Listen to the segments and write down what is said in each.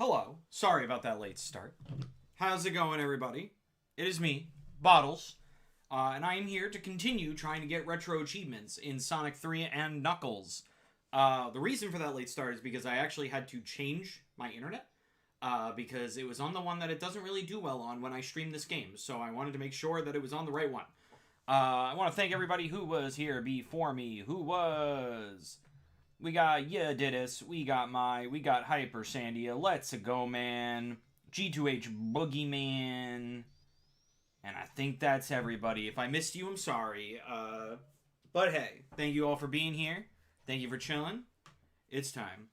Hello. Sorry about that late start. How's it going, everybody? It is me, Bottles, and I am here to continue trying to get retro achievements in Sonic 3 and Knuckles. The reason for that late start is because I actually had to change my internet, because it was on the one that it doesn't really do well on when I stream this game, so I wanted to make sure that it was on the right one. I want to thank everybody who was here before me. Who was? We got Didis, we got Hyper Sandia, Let's Go Man, G2H Boogeyman, and I think that's everybody. If I missed you, I'm sorry. But hey, thank you all for being here. Thank you for chilling. It's time.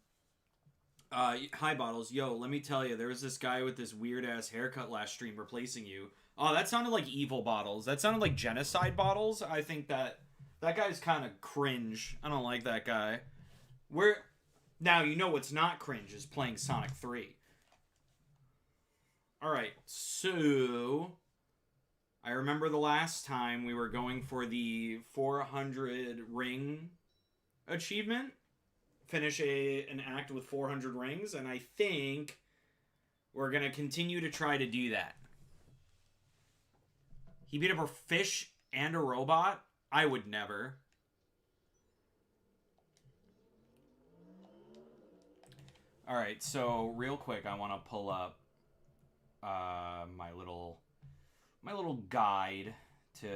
Hi Bottles. Yo, let me tell you, there was this guy with this weird ass haircut last stream replacing you. Oh, that sounded like evil Bottles. That sounded like genocide Bottles. I think that guy's kind of cringe. I don't like that guy. Now, you know what's not cringe is playing Sonic 3. Alright, so I remember the last time we were going for the 400 ring achievement. Finish an act with 400 rings, and I think we're going to continue to try to do that. He beat up a fish and a robot? I would never. Alright, so real quick, I want to pull up my little guide to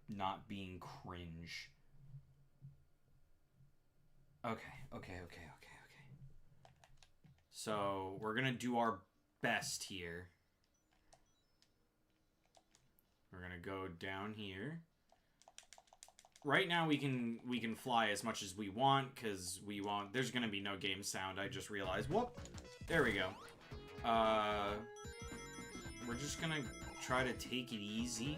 not being cringe. Okay. So, we're going to do our best here. We're going to go down here. Right now we can fly as much as we want, because we won't. There's gonna be no game sound, I just realized. Whoop! There we go. We're just gonna try to take it easy.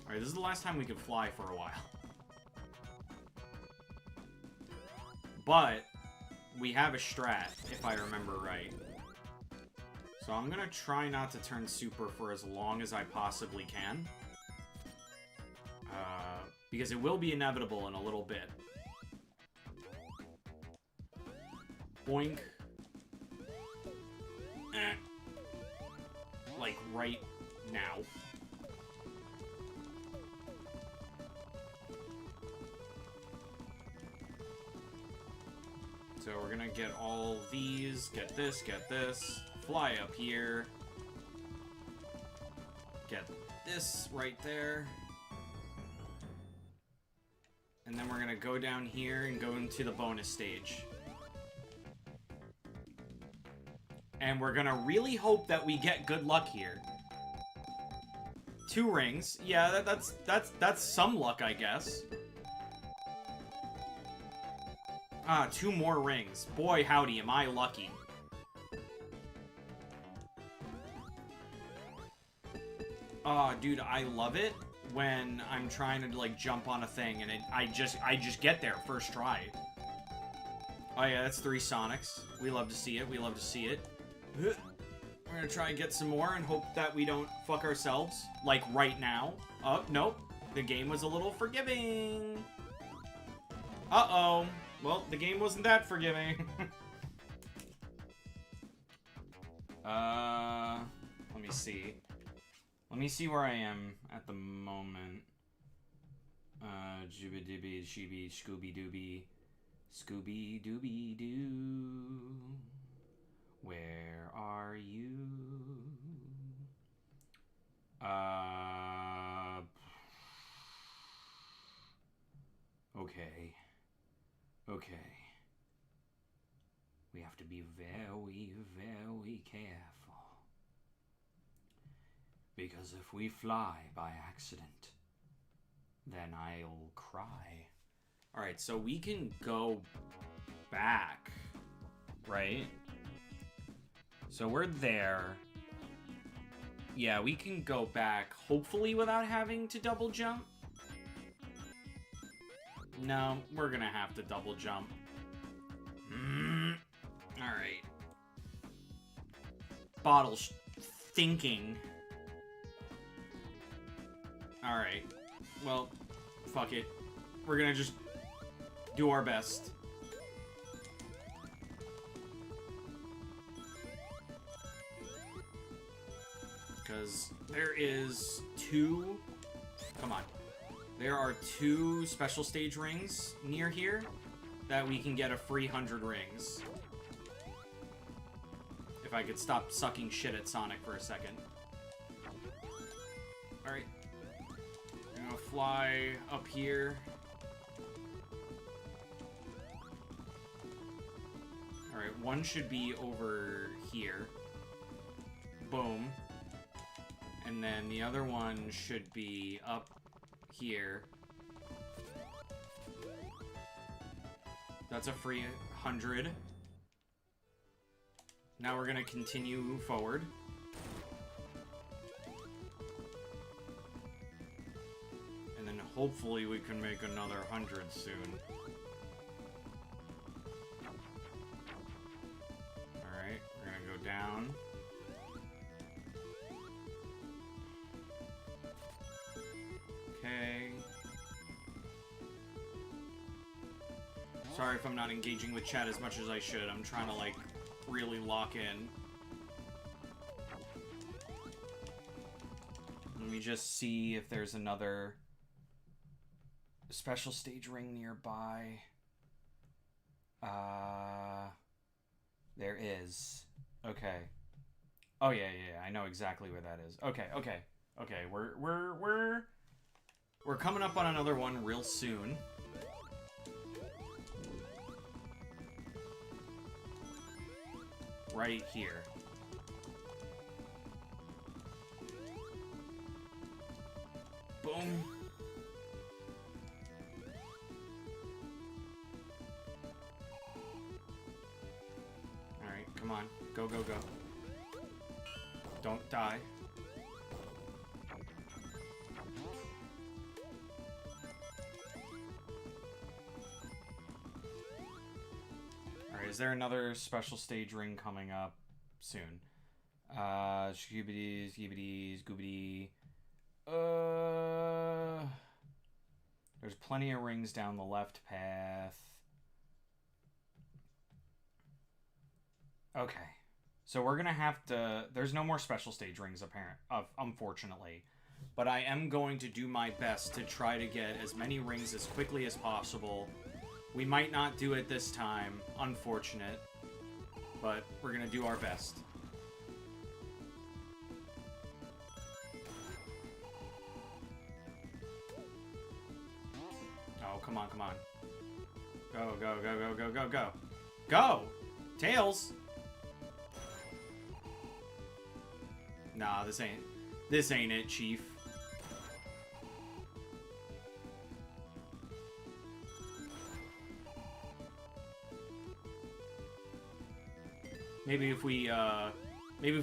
Alright, this is the last time we could fly for a while. But we have a strat, if I remember right. So I'm gonna try not to turn super for as long as I possibly can. Because it will be inevitable in a little bit. Boink. Like, right now. So we're gonna get all these, get this, fly up here, get this right there, and then we're gonna go down here and go into the bonus stage. And we're gonna really hope that we get good luck here. 2 rings, yeah, that's some luck, I guess. 2 more rings. Boy, howdy, am I lucky. Oh, dude, I love it when I'm trying to, like, jump on a thing and I just get there first try. Oh, yeah, that's 3 Sonics. We love to see it. We love to see it. We're gonna try and get some more and hope that we don't fuck ourselves. Like, right now. Oh, nope. The game was a little forgiving. Uh-oh. Well, the game wasn't that forgiving. Let me see. Let me see where I am at the moment. Jibby-dibby, shibby, scooby-dooby. Scooby-dooby-doo. Where are you? Okay. Okay. We have to be very, very careful. Because if we fly by accident, then I'll cry. Alright, so we can go back, right? So we're there. Yeah, we can go back, hopefully without having to double jump. No, we're gonna have to double jump. Alright. Bottle's thinking. Alright. Well, fuck it. We're gonna just do our best. Because there is two... Come on. There are two special stage rings near here that we can get a free 100 rings. If I could stop sucking shit at Sonic for a second. Alright. I'm gonna fly up here. Alright, one should be over here. Boom. And then the other one should be up here. That's a free 100. Now we're gonna continue forward. And then hopefully we can make another 100 soon. Alright, we're gonna go down. Okay. Sorry if I'm not engaging with chat as much as I should. I'm trying to, like, really lock in. Let me just see if there's another special stage ring nearby. There is. Okay. Oh yeah, I know exactly where that is. Okay. We're coming up on another one real soon. Right here. Boom. Alright, come on. Go. Don't die. Is there another special stage ring coming up soon? Scoobities, Geebities, Goobity. There's plenty of rings down the left path. Okay. So we're gonna have to... There's no more special stage rings, unfortunately. But I am going to do my best to try to get as many rings as quickly as possible. We might not do it this time, unfortunate, but we're gonna do our best. Oh, come on. Go. Go! Tails! Nah, this ain't it, Chief. Maybe if we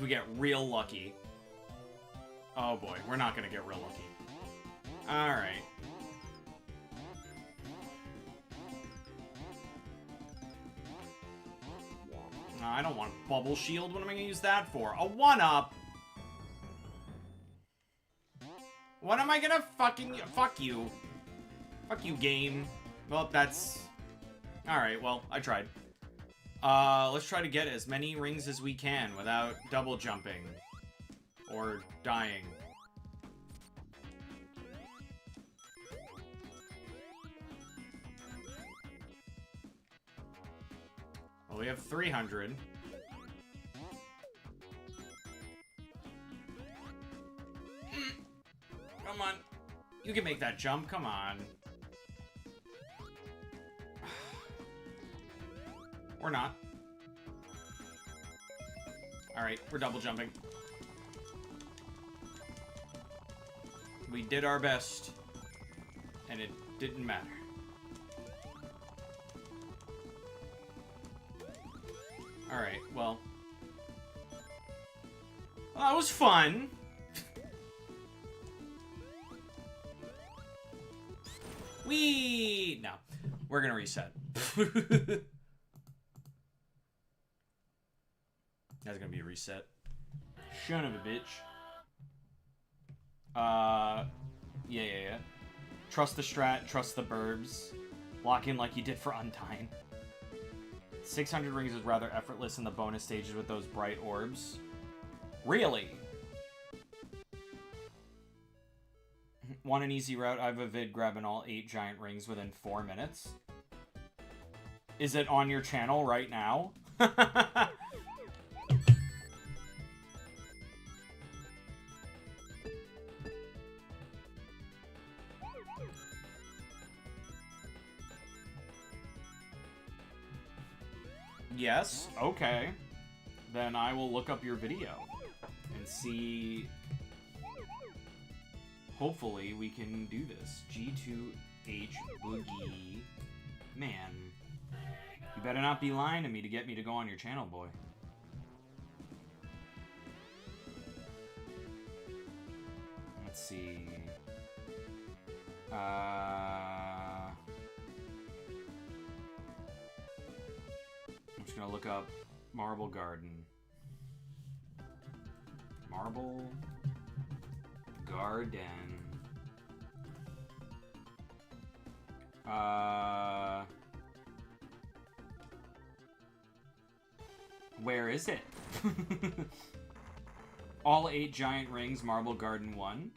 get real lucky. Oh boy, we're not gonna get real lucky. Alright. I don't want a bubble shield. What am I gonna use that for? A 1-up! What am I gonna fucking... Fuck you. Fuck you, game. Well, that's... Alright, well, I tried. Let's try to get as many rings as we can without double jumping. Or dying. Well, we have 300. Come on. You can make that jump, come on. Or not. Alright, we're double jumping. We did our best. And it didn't matter. Alright, well. That was fun. No. We're gonna reset. That's gonna be a reset. Son of a bitch. Yeah. Trust the strat, trust the burbs. Lock in like you did for Undyne. 600 rings is rather effortless in the bonus stages with those bright orbs. Really? Want an easy route? I have a vid grabbing all 8 giant rings within 4 minutes. Is it on your channel right now? Yes? Okay. Then I will look up your video and see... Hopefully we can do this. G2H Boogie. Man. You better not be lying to me to get me to go on your channel, boy. Let's see. I'm just gonna look up Marble Garden. Marble Garden. Where is it? All 8 giant rings, Marble Garden 1.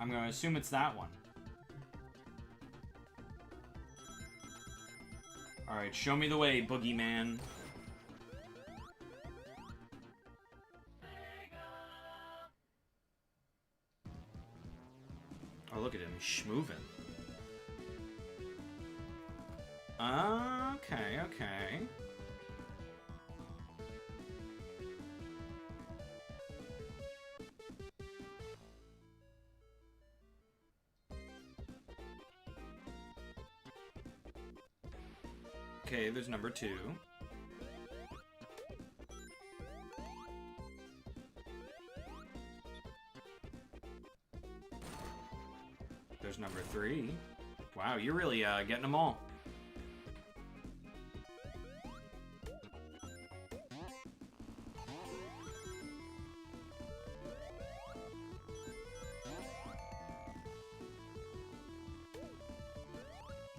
I'm gonna assume it's that one. Alright, show me the way, Boogeyman. Oh, look at him, schmoovin'. Okay. Okay, there's number 2. There's number 3. Wow, you're really getting them all.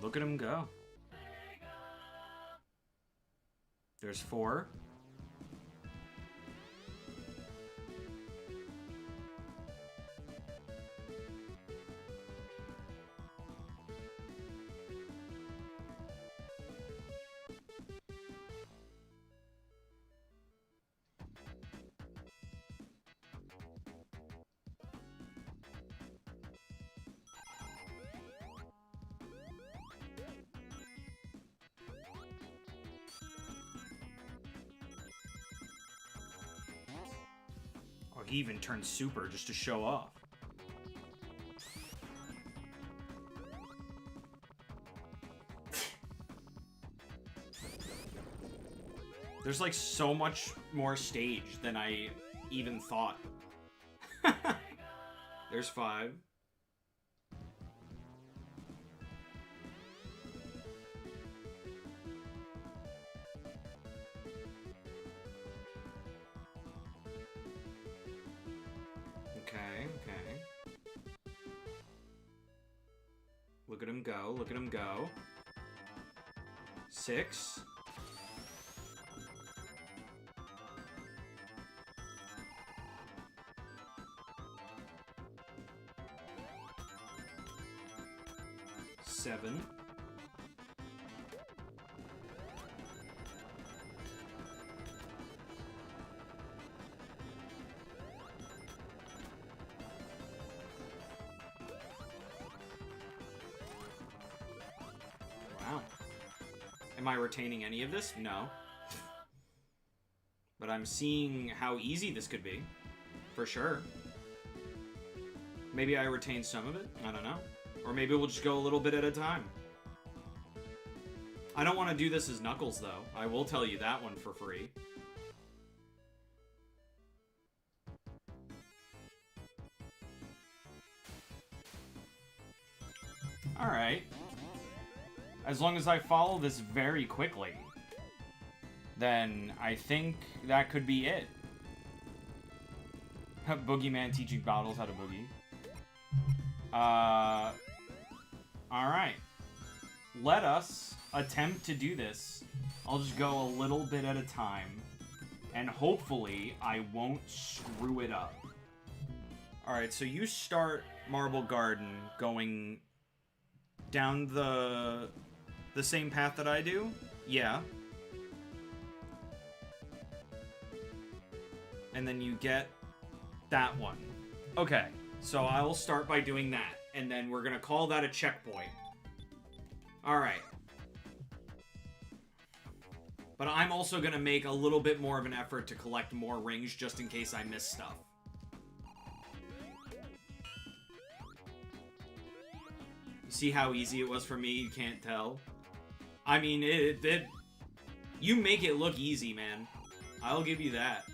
Look at him go. There's 4. He even turned super just to show off. There's like so much more stage than I even thought. There's 5. Okay. Look at him go, look at him go. 6. Seven. Am I retaining any of this? No. But I'm seeing how easy this could be. For sure. Maybe I retain some of it? I don't know. Or maybe we'll just go a little bit at a time. I don't want to do this as Knuckles, though. I will tell you that one for free. Alright. As long as I follow this very quickly, then I think that could be it. Boogeyman teaching Bottles how to boogie. Alright. Let us attempt to do this. I'll just go a little bit at a time. And hopefully, I won't screw it up. Alright, so you start Marble Garden going down the same path that I do? Yeah. And then you get that one. Okay, so I will start by doing that. And then we're going to call that a checkpoint. Alright. But I'm also going to make a little bit more of an effort to collect more rings just in case I miss stuff. You see how easy it was for me? You can't tell. I mean, you make it look easy, man. I'll give you that.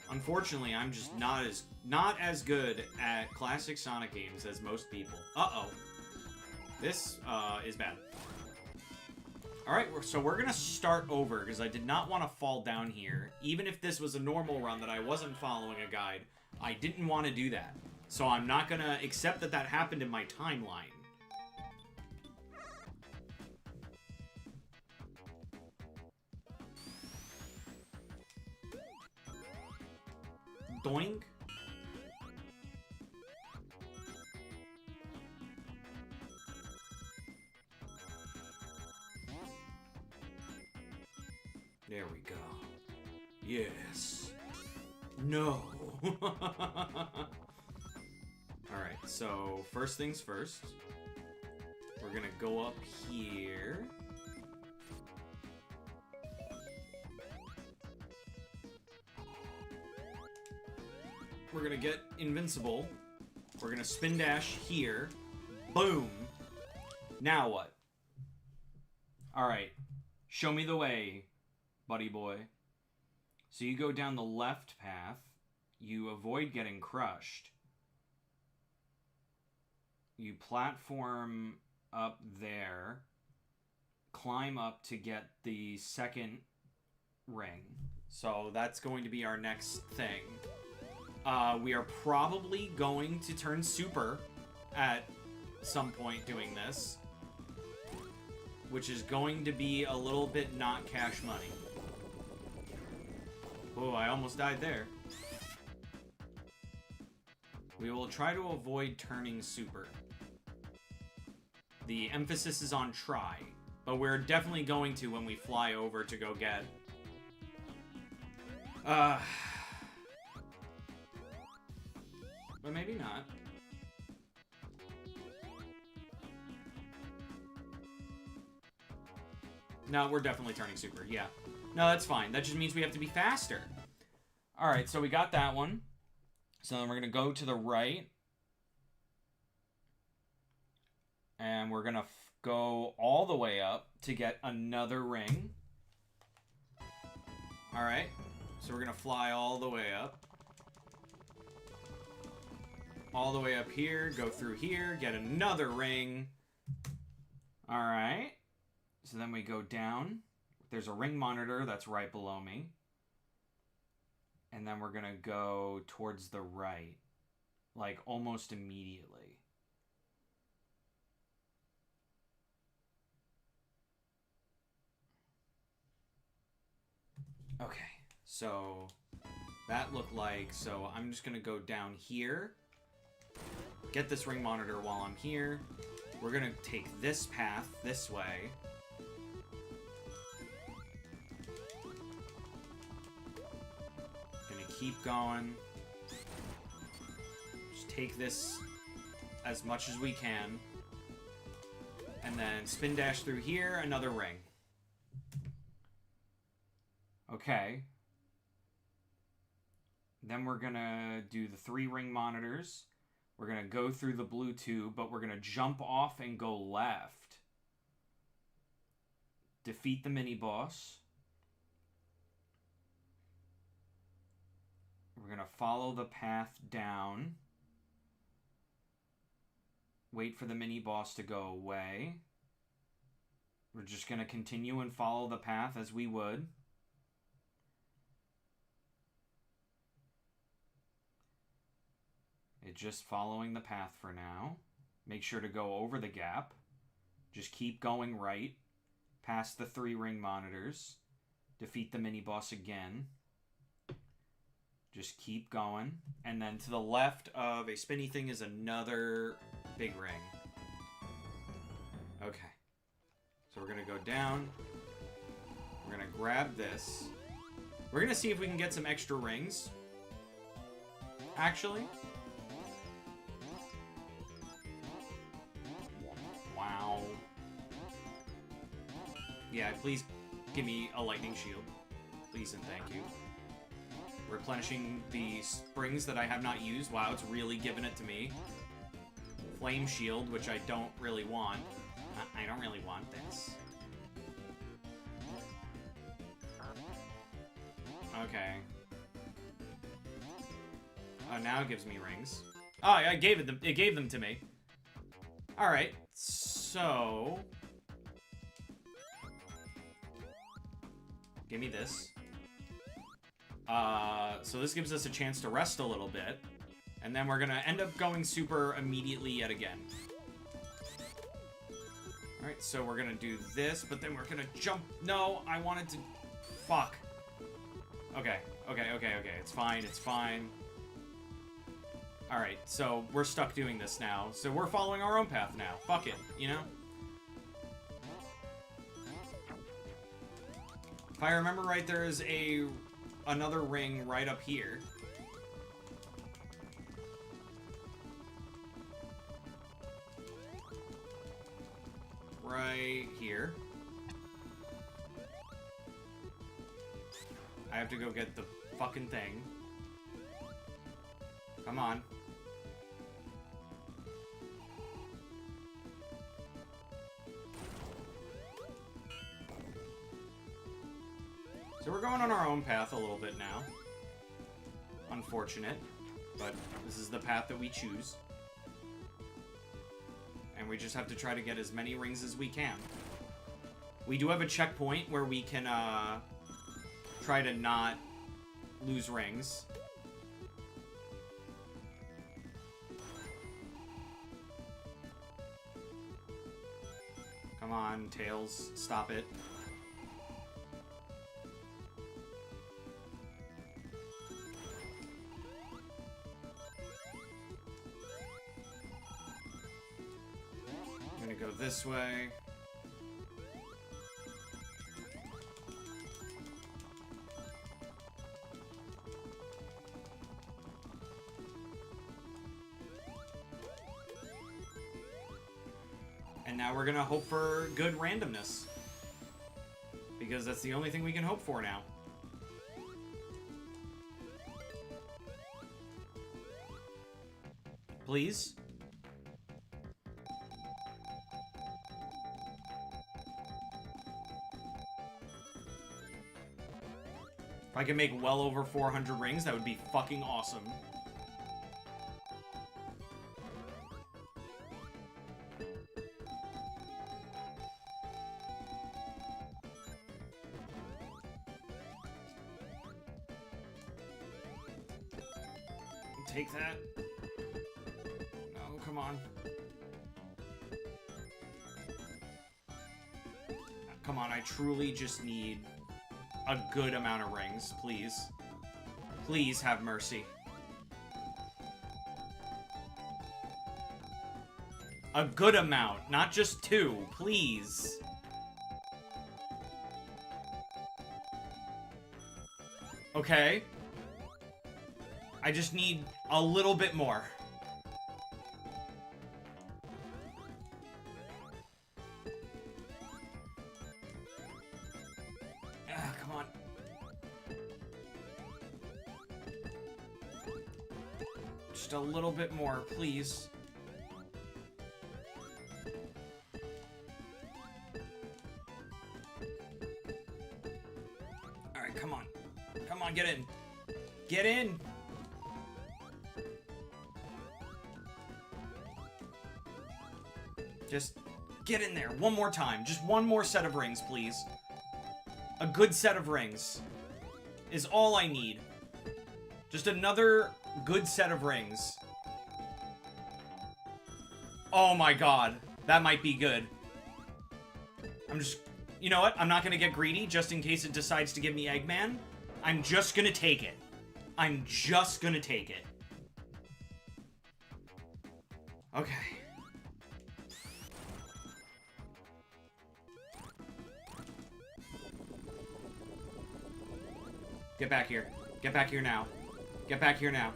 Unfortunately, I'm just not as good at classic Sonic games as most people. Uh-oh. This is bad. Alright, so we're gonna start over, because I did not want to fall down here. Even if this was a normal run that I wasn't following a guide, I didn't want to do that. So I'm not gonna accept that that happened in my timeline. Doink. There we go. Yes. No. Alright, so first things first. We're gonna go up here. We're gonna get invincible. We're gonna spin dash here. Boom. Now what? Alright. Show me the way, buddy boy. So you go down the left path. You avoid getting crushed. You platform up there. Climb up to get the second ring. So that's going to be our next thing. We are probably going to turn super at some point doing this, which is going to be a little bit not cash money. Oh, I almost died there. We will try to avoid turning super. The emphasis is on try, but we're definitely going to when we fly over to go get. But maybe not. No, we're definitely turning super, yeah. No, that's fine. That just means we have to be faster. Alright, so we got that one. So then we're going to go to the right. And we're going to go all the way up to get another ring. Alright, so we're going to fly all the way up. All the way up here, go through here, get another ring. Alright. So then we go down. There's a ring monitor that's right below me. And then we're going to go towards the right. Like, almost immediately. Okay. So, that looked like... So, I'm just going to go down here. Get this ring monitor while I'm here. We're going to take this path this way. Gonna keep going. Just take this as much as we can. And then spin dash through here, another ring. Okay. Then we're gonna do the 3 ring monitors. We're going to go through the blue tube, but we're going to jump off and go left. Defeat the mini-boss. We're going to follow the path down. Wait for the mini-boss to go away. We're just going to continue and follow the path as we would. just following the path for now. Make sure to go over the gap. Just keep going right. Past the 3 ring monitors. Defeat the mini-boss again. Just keep going. And then to the left of a spinny thing is another big ring. Okay. So we're going to go down. We're going to grab this. We're going to see if we can get some extra rings. Actually. Wow. Yeah, please give me a lightning shield. Please and thank you. Replenishing the springs that I have not used. Wow, it's really giving it to me. Flame shield, which I don't really want. I don't really want this. Okay. Oh, now it gives me rings. Oh, I gave it. It gave them to me. All right. So, give me this. So this gives us a chance to rest a little bit, and then we're gonna end up going super immediately yet again. All right. So we're gonna do this, but then we're gonna jump. No, I wanted to. Fuck. Okay. It's fine. It's fine. Alright, so we're stuck doing this now. So we're following our own path now. Fuck it, you know? If I remember right, there is another ring right up here. Right here. I have to go get the fucking thing. Come on. So we're going on our own path a little bit now. Unfortunate, but this is the path that we choose. And we just have to try to get as many rings as we can. We do have a checkpoint where we can, try to not lose rings. Come on, Tails, stop it. I'm gonna go this way. And now we're gonna hope for good randomness. Because that's the only thing we can hope for now. Please? If I can make well over 400 rings, that would be fucking awesome. Take that. No, come on. Come on, I truly just need a good amount of rings, please. Please have mercy. A good amount, not just 2, please. Okay. I just need a little bit more. Come on. Just a little bit more, please. Alright, come on. Come on, get in. Get in! Just get in there one more time. Just one more set of rings, please. A good set of rings is all I need. Just another good set of rings. Oh my god. That might be good. I'm just... You know what? I'm not gonna get greedy just in case it decides to give me Eggman. I'm just gonna take it. I'm just gonna take it. Okay. Get back here. Get back here now. Get back here now.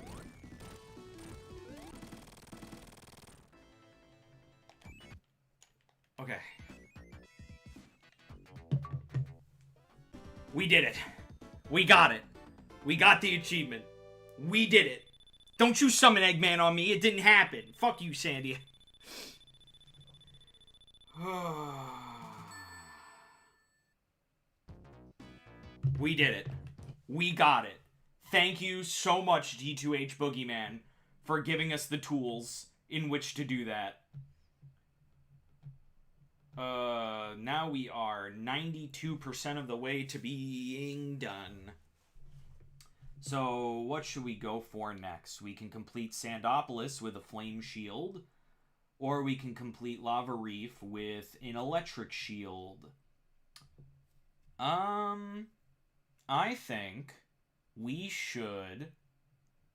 Okay. We did it. We got it. We got the achievement. We did it. Don't you summon Eggman on me. It didn't happen. Fuck you, Sandy. We did it. We got it. Thank you so much, D2H Boogeyman, for giving us the tools in which to do that. Now we are 92% of the way to being done. So, what should we go for next? We can complete Sandopolis with a flame shield, or we can complete Lava Reef with an electric shield. I think we should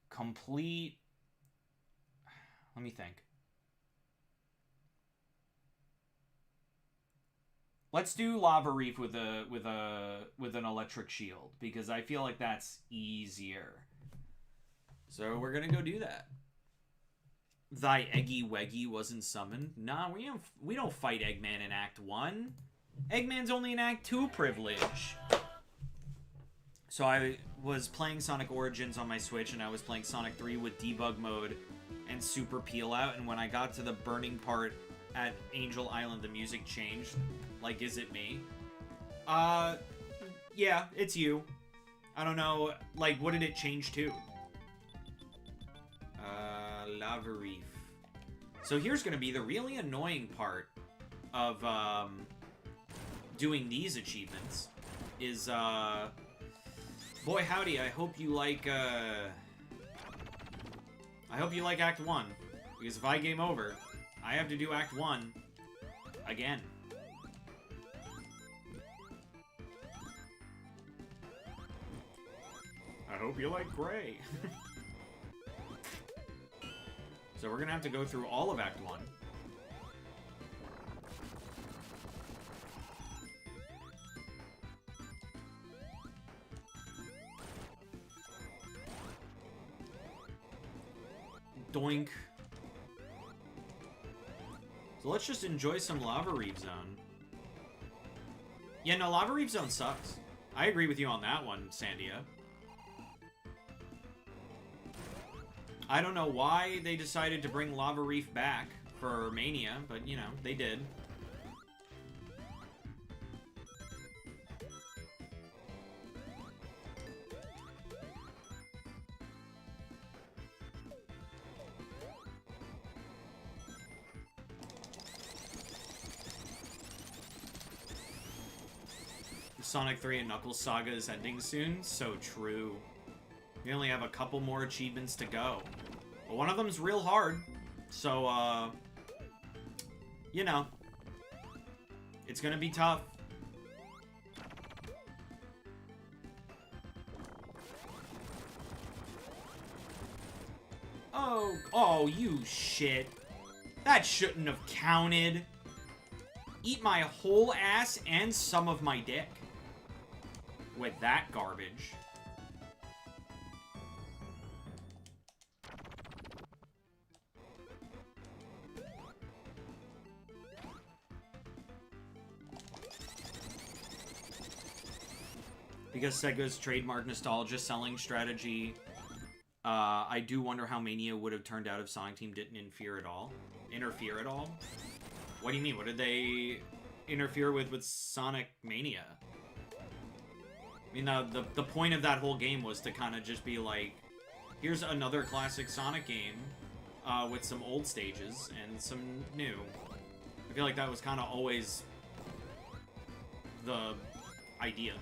complete... Let me think. Let's do Lava Reef with an electric shield, because I feel like that's easier. So we're gonna go do that. Thy Eggy Weggy wasn't summoned. Nah, we don't fight Eggman in Act 1. Eggman's only in Act 2 privilege. So I was playing Sonic Origins on my Switch, and I was playing Sonic 3 with debug mode and super peel out, and when I got to the burning part at Angel Island, the music changed. Like, is it me? Yeah, it's you. I don't know, like, what did it change to? Lava Reef. So here's gonna be the really annoying part of, doing these achievements. Is, boy howdy, I hope you like Act 1. Because if I game over, I have to do Act 1 again. I hope you like Gray. So we're gonna have to go through all of Act 1. Doink. So let's just enjoy some Lava Reef Zone. Yeah, no, Lava Reef Zone sucks. I agree with you on that one, Sandia. I don't know why they decided to bring Lava Reef back for Mania, but, you know, they did. Sonic 3 and Knuckles Saga is ending soon. So true. We only have a couple more achievements to go. But one of them's real hard. So, you know. It's gonna be tough. Oh, you shit. That shouldn't have counted. Eat my whole ass and some of my dick. With that garbage. Because Sega's trademark nostalgia selling strategy, I do wonder how Mania would have turned out if Sonic Team didn't interfere at all. Interfere at all? What do you mean? What did they interfere with Sonic Mania? I mean, the point of that whole game was to kind of just be like, here's another classic Sonic game with some old stages and some new. I feel like that was kind of always the idea.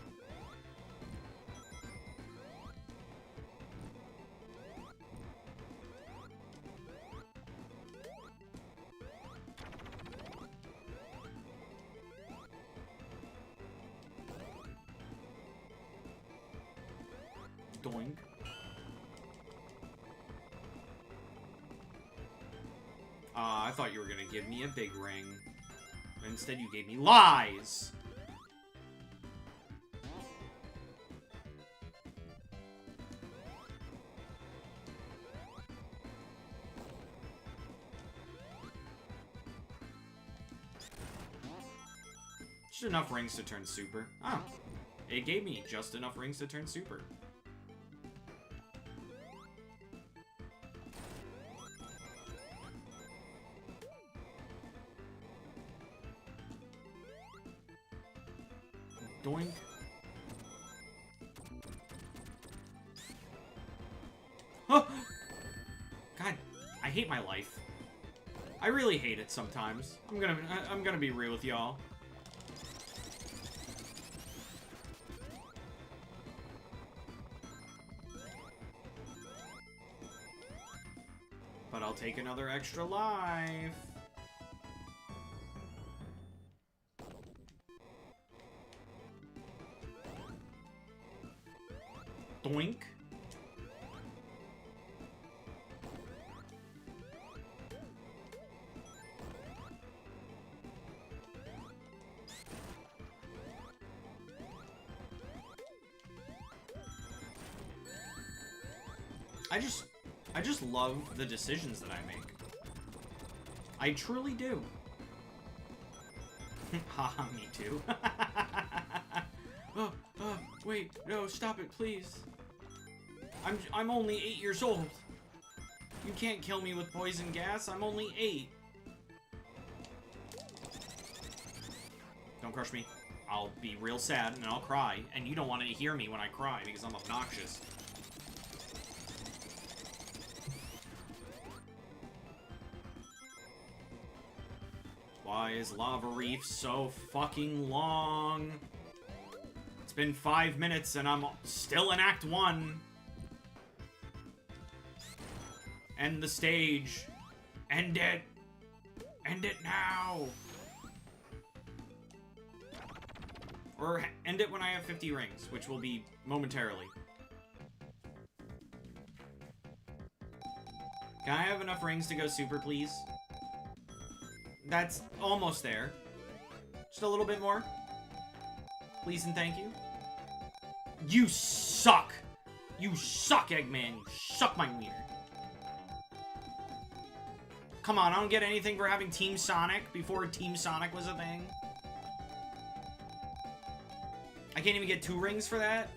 Doink. I thought you were gonna give me a big ring. Instead, you gave me lies! Just enough rings to turn super. Oh. It gave me just enough rings to turn super. Doink. Oh! God, I hate my life. I really hate it sometimes. I'm gonna be real with y'all. But I'll take another extra life. Doink. I just love the decisions that I make. I truly do. Haha, me too. Oh, wait, no, stop it, please. I'm only 8 years old. You can't kill me with poison gas. I'm only 8. Don't crush me. I'll be real sad and I'll cry. And you don't want to hear me when I cry because I'm obnoxious. Why is Lava Reef so fucking long? It's been 5 minutes and I'm still in Act 1. End the stage. End it. End it now. Or end it when I have 50 rings, which will be momentarily. Can I have enough rings to go super, please? That's almost there. Just a little bit more. Please and thank you. You suck! You suck, Eggman! You suck my wiener. Come on, I don't get anything for having Team Sonic before Team Sonic was a thing. I can't even get 2 rings for that?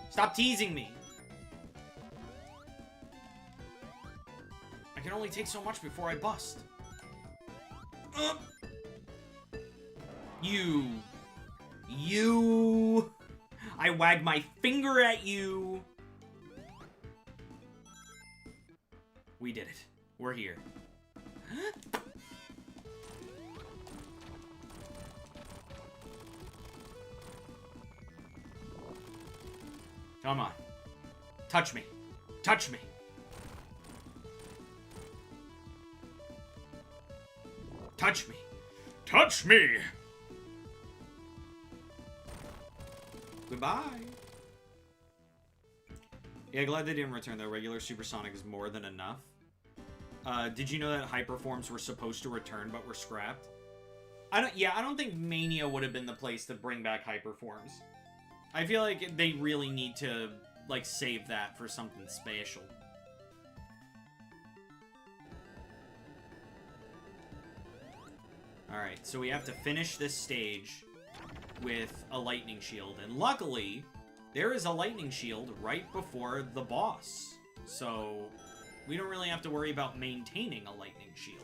Stop teasing me! I can only take so much before I bust. You. I wag my finger at you. We did it. We're here. Come on. Touch me. Touch me. Touch me. Touch me! Goodbye. Yeah, glad they didn't return though. Regular Supersonic is more than enough. Did you know that Hyperforms were supposed to return but were scrapped? I don't think Mania would have been the place to bring back Hyperforms. I feel like they really need to, like, save that for something special. Alright, so we have to finish this stage with a lightning shield. And luckily, there is a lightning shield right before the boss. So, we don't really have to worry about maintaining a lightning shield.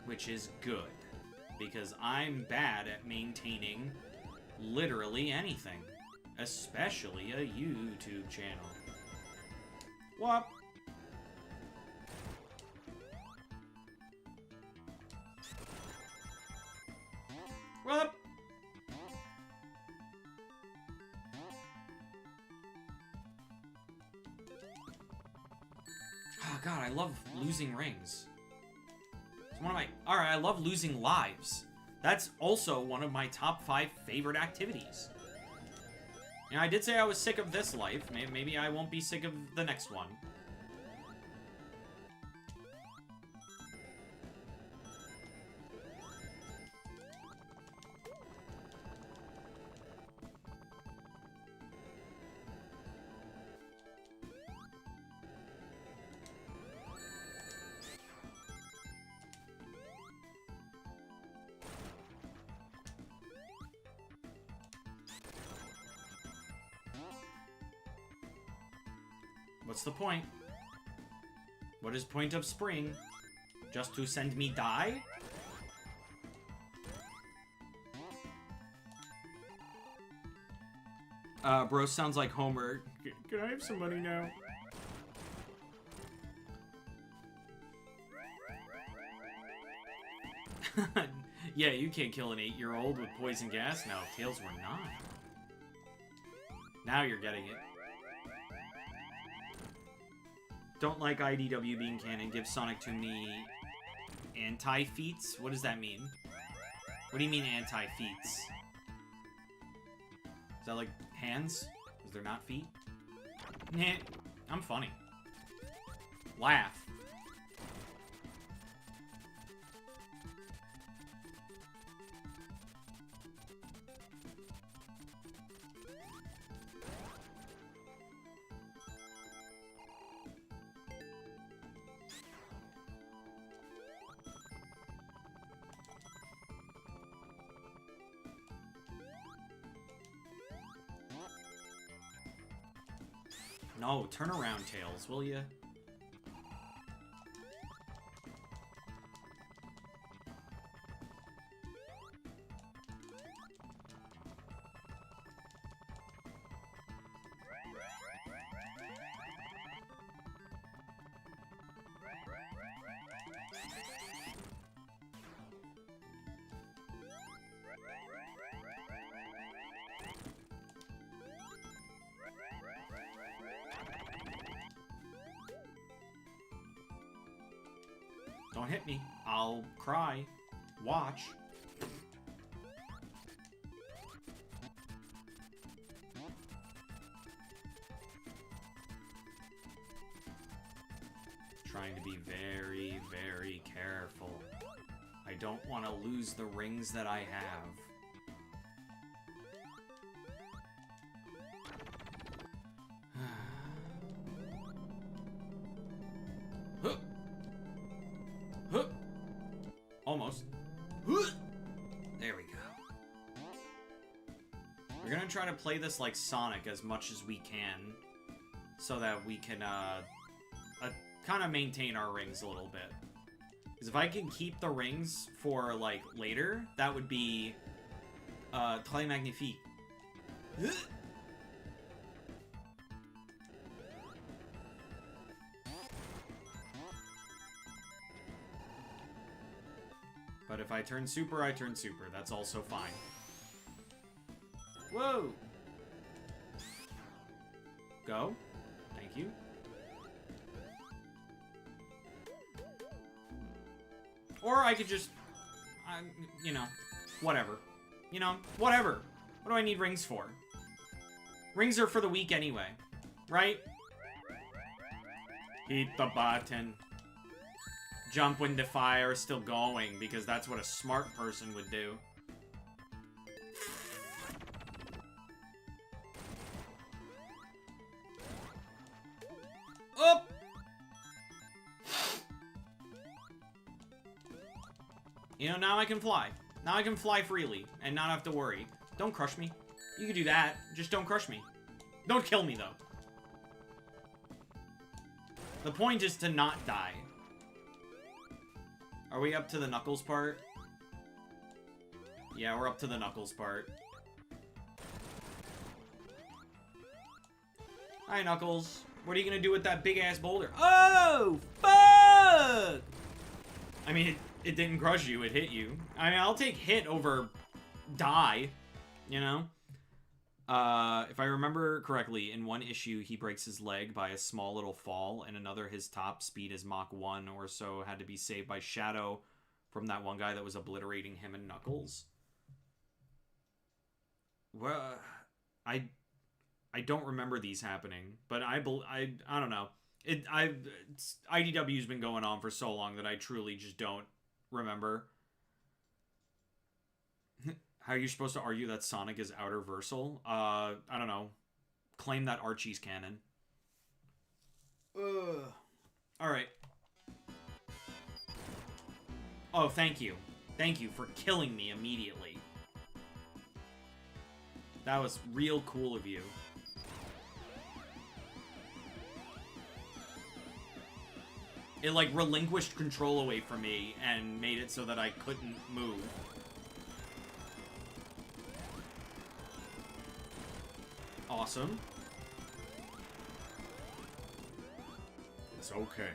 Which is good. Because I'm bad at maintaining literally anything. Especially a YouTube channel. What? What? Oh god, I love losing rings. It's one of my... Alright, I love losing lives. That's also one of my top 5 favorite activities. And I did say I was sick of this life. Maybe I won't be sick of the next one. What's the point? What is point of spring? Just to send me die? Bro sounds like Homer. Can I have some money now? Yeah, you can't kill an 8-year-old with poison gas. No, Tails were not. Now you're getting it. Don't like IDW being canon. Give Sonic too many anti-feats? What does that mean? What do you mean anti-feats? Is that like hands? Is there not feet? Nah, I'm funny. Laugh. No, turn around, Tails, will ya? Don't hit me. I'll cry. Watch. Trying to be very, very careful. I don't want to lose the rings that I have. Almost. There we go. We're gonna try to play this like Sonic as much as we can, so that we can kind of maintain our rings a little bit. Because if I can keep the rings for like later, that would be très magnifique. But if I turn super, I turn super. That's also fine. Whoa! Go. Thank you. Or I could just, you know, whatever. You know, whatever. What do I need rings for? Rings are for the weak anyway. Right? Hit the button. Jump when the fire is still going, because that's what a smart person would do. Up! You know, now I can fly. Now I can fly freely and not have to worry. Don't crush me. You can do that. Just don't crush me. Don't kill me, though. The point is to not die. Are we up to the Knuckles part? Yeah, we're up to the Knuckles part. Hi, Knuckles. What are you gonna do with that big-ass boulder? Oh, fuck! I mean, it didn't crush you, it hit you. I mean, I'll take hit over die, you know? If I remember correctly, in one issue, he breaks his leg by a small little fall, and another, his top speed is Mach 1 or so, had to be saved by Shadow from that one guy that was obliterating him and Knuckles. Well, I don't remember these happening, but I don't know. IDW's been going on for so long that I truly just don't remember. How are you supposed to argue that Sonic is outer-versal? I don't know. Claim that Archie's canon. Alright. Oh, thank you. Thank you for killing me immediately. That was real cool of you. It, like, relinquished control away from me and made it so that I couldn't move. Awesome. It's okay.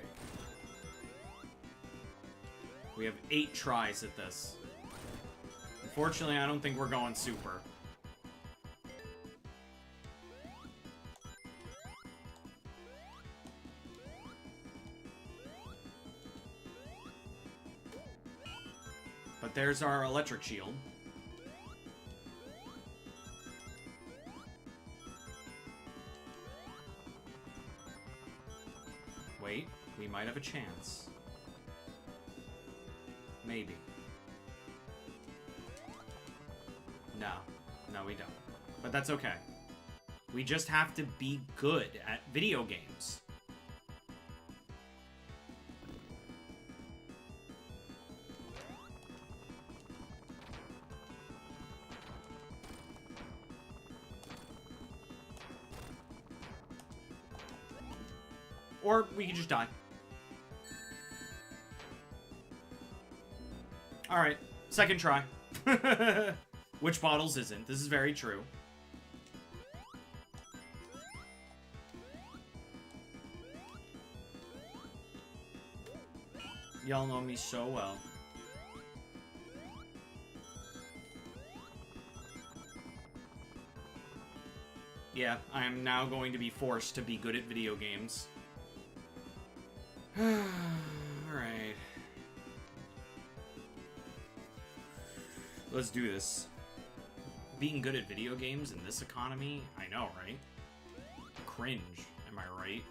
We have 8 tries at this. Unfortunately, I don't think we're going super. But there's our electric shield. Wait, we might have a chance. Maybe. No. No, we don't. But that's okay. We just have to be good at video games. Or we can just die. Alright, second try. Which bottles isn't? This is very true. Y'all know me so well. Yeah, I am now going to be forced to be good at video games. Alright. Let's do this. Being good at video games in this economy? I know, right? Cringe, am I right?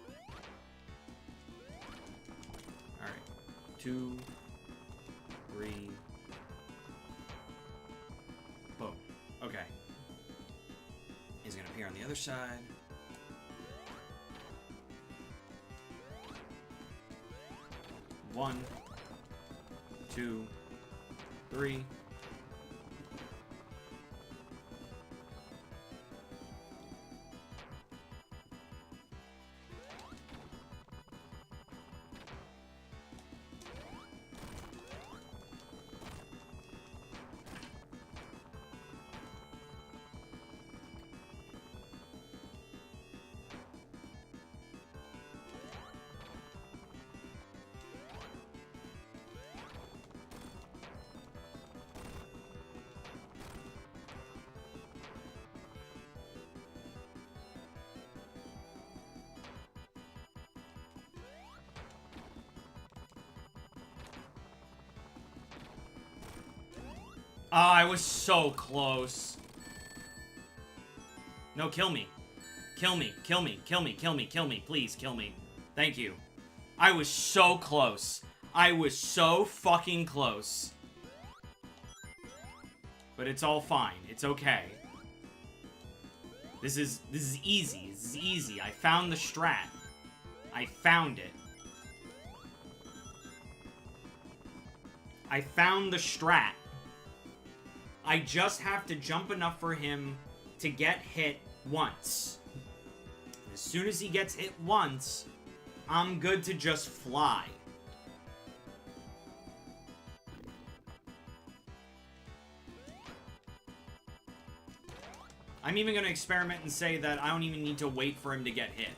Alright. 2, 3. Boom. Okay. He's gonna appear on the other side. One, 2, 3. Ah, I was so close. No, kill me. Kill me, kill me, kill me, kill me, kill me. Please, kill me. Thank you. I was so close. I was so fucking close. But it's all fine. It's okay. This is easy. This is easy. I found the strat. I found it. I found the strat. I just have to jump enough for him to get hit once. As soon as he gets hit once, I'm good to just fly. I'm even going to experiment and say that I don't even need to wait for him to get hit.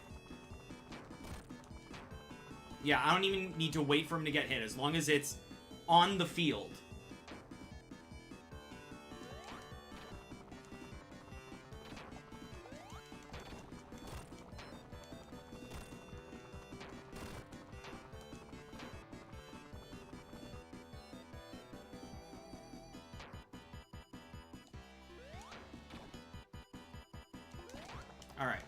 Yeah, I don't even need to wait for him to get hit, as long as it's on the field. Alright.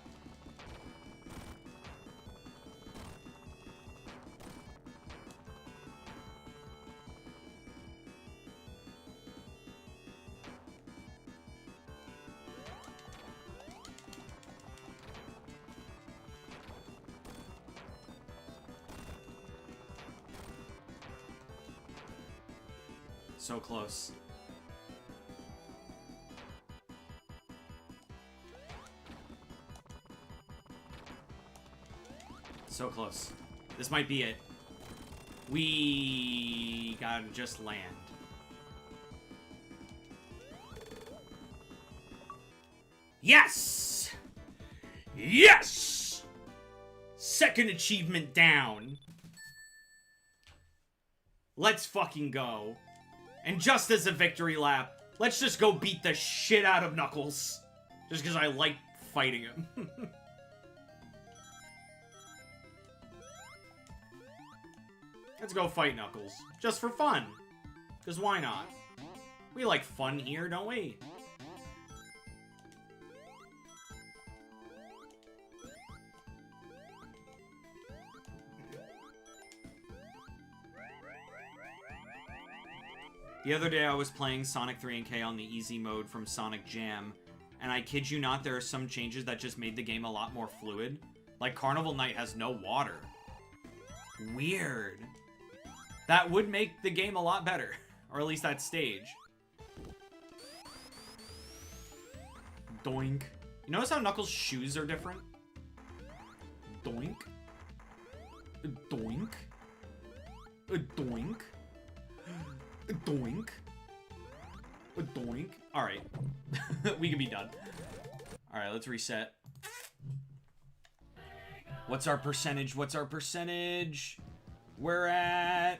So close. So close. This might be it. We gotta just land. Yes! Yes! Second achievement down. Let's fucking go. And just as a victory lap, let's just go beat the shit out of Knuckles. Just because I like fighting him. Let's go fight Knuckles. Just for fun. Because why not? We like fun here, don't we? The other day I was playing Sonic 3&K on the easy mode from Sonic Jam, and I kid you not, there are some changes that just made the game a lot more fluid. Like, Carnival Night has no water. Weird. That would make the game a lot better. Or at least that stage. Doink. You notice how Knuckles' shoes are different? Doink. Doink. Doink. Doink. Doink. Alright. We can be done. Alright, let's reset. What's our percentage? What's our percentage? We're at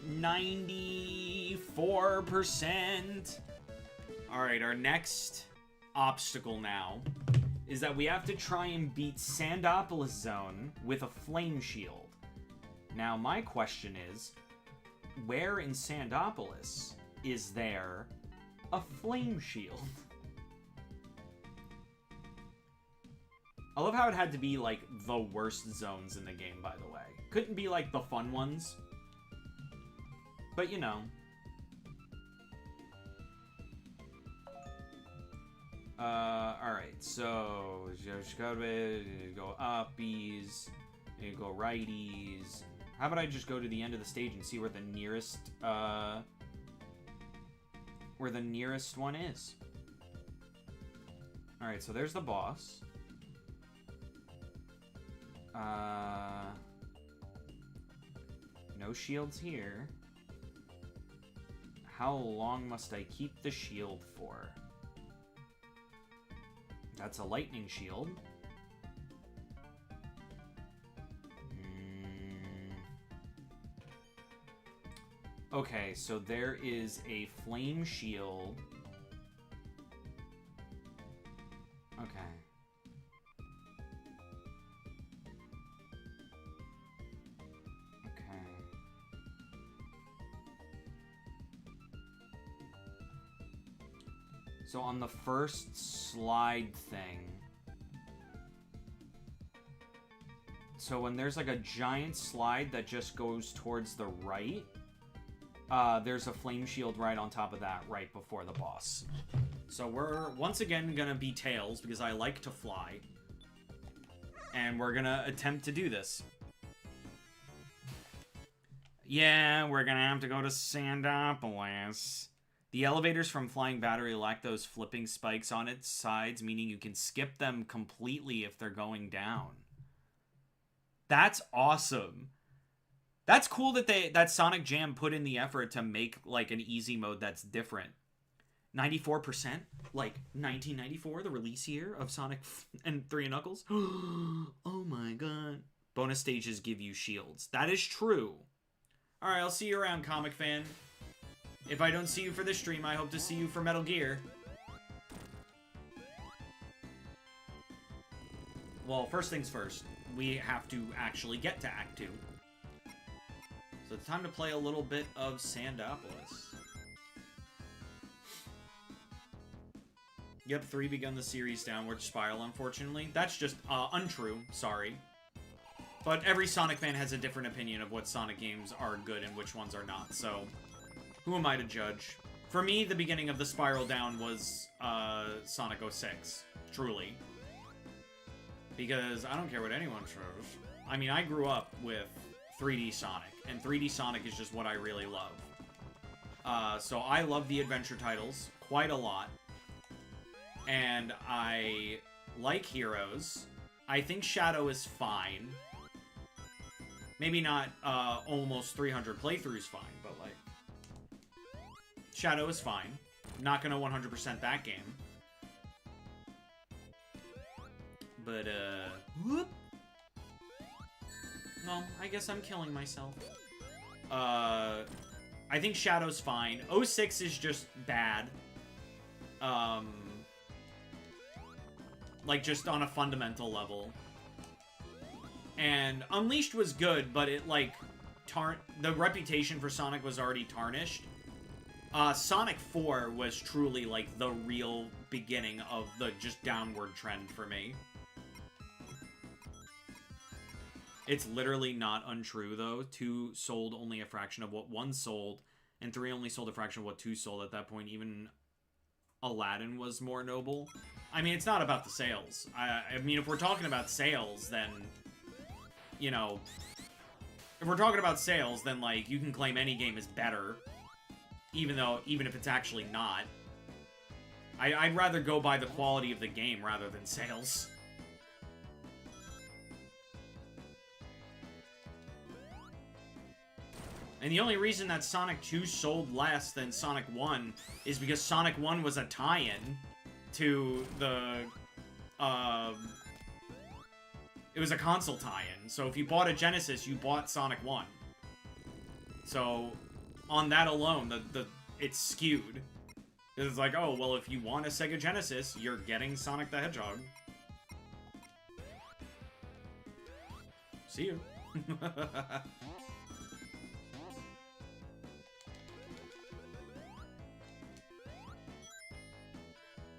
94%. Alright, our next obstacle now is that we have to try and beat Sandopolis Zone with a flame shield. Now, my question is, where in Sandopolis is there a flame shield? I love how it had to be, like, the worst zones in the game, by the way. Couldn't be, like, the fun ones. But, you know. Alright, so, just go uppies, you go righties. How about I just go to the end of the stage and see where the nearest one is? Alright, so there's the boss. No shields here. How long must I keep the shield for? That's a lightning shield. Okay, so there is a flame shield. Okay. Okay. So on the first slide thing... So when there's like a giant slide that just goes towards the right... there's a flame shield right on top of that, right before the boss. So we're, once again, gonna be Tails, because I like to fly. And we're gonna attempt to do this. Yeah, we're gonna have to go to Sandopolis. The elevators from Flying Battery lack those flipping spikes on its sides, meaning you can skip them completely if they're going down. That's awesome. That's cool that Sonic Jam put in the effort to make, like, an easy mode that's different. 94%? Like, 1994, the release year of Sonic and 3 and Knuckles? Oh my god. Bonus stages give you shields. That is true. Alright, I'll see you around, comic fan. If I don't see you for this stream, I hope to see you for Metal Gear. Well, first things first. We have to actually get to Act 2. So it's time to play a little bit of Sandopolis. Yep, 3 begun the series' downward spiral, unfortunately. That's just untrue. Sorry. But every Sonic fan has a different opinion of what Sonic games are good and which ones are not, so who am I to judge? For me, the beginning of the spiral down was Sonic 06, truly. Because I don't care what anyone says. I mean, I grew up with 3D Sonic, and 3D Sonic is just what I really love. So I love the adventure titles quite a lot. And I like Heroes. I think Shadow is fine. Maybe not almost 300 playthroughs fine, but like... Shadow is fine. Not gonna 100% that game. But, whoop. No, I guess I'm killing myself. I think Shadow's fine. 06 is just bad. Like, just on a fundamental level. And Unleashed was good, but it, like, the reputation for Sonic was already tarnished. Sonic 4 was truly, like, the real beginning of the just downward trend for me. It's literally not untrue, though. 2 sold only a fraction of what 1 sold, and 3 only sold a fraction of what 2 sold. At that point, even Aladdin was more noble. I mean, it's not about the sales. I mean, if we're talking about sales, then, you know, if we're talking about sales, then, like, you can claim any game is better, even if it's actually not. I'd rather go by the quality of the game rather than sales. And the only reason that Sonic 2 sold less than Sonic 1 is because Sonic 1 was a tie-in to the, it was a console tie-in. So if you bought a Genesis, you bought Sonic 1. So, on that alone, it's skewed. It's like, oh, well, if you want a Sega Genesis, you're getting Sonic the Hedgehog. See you.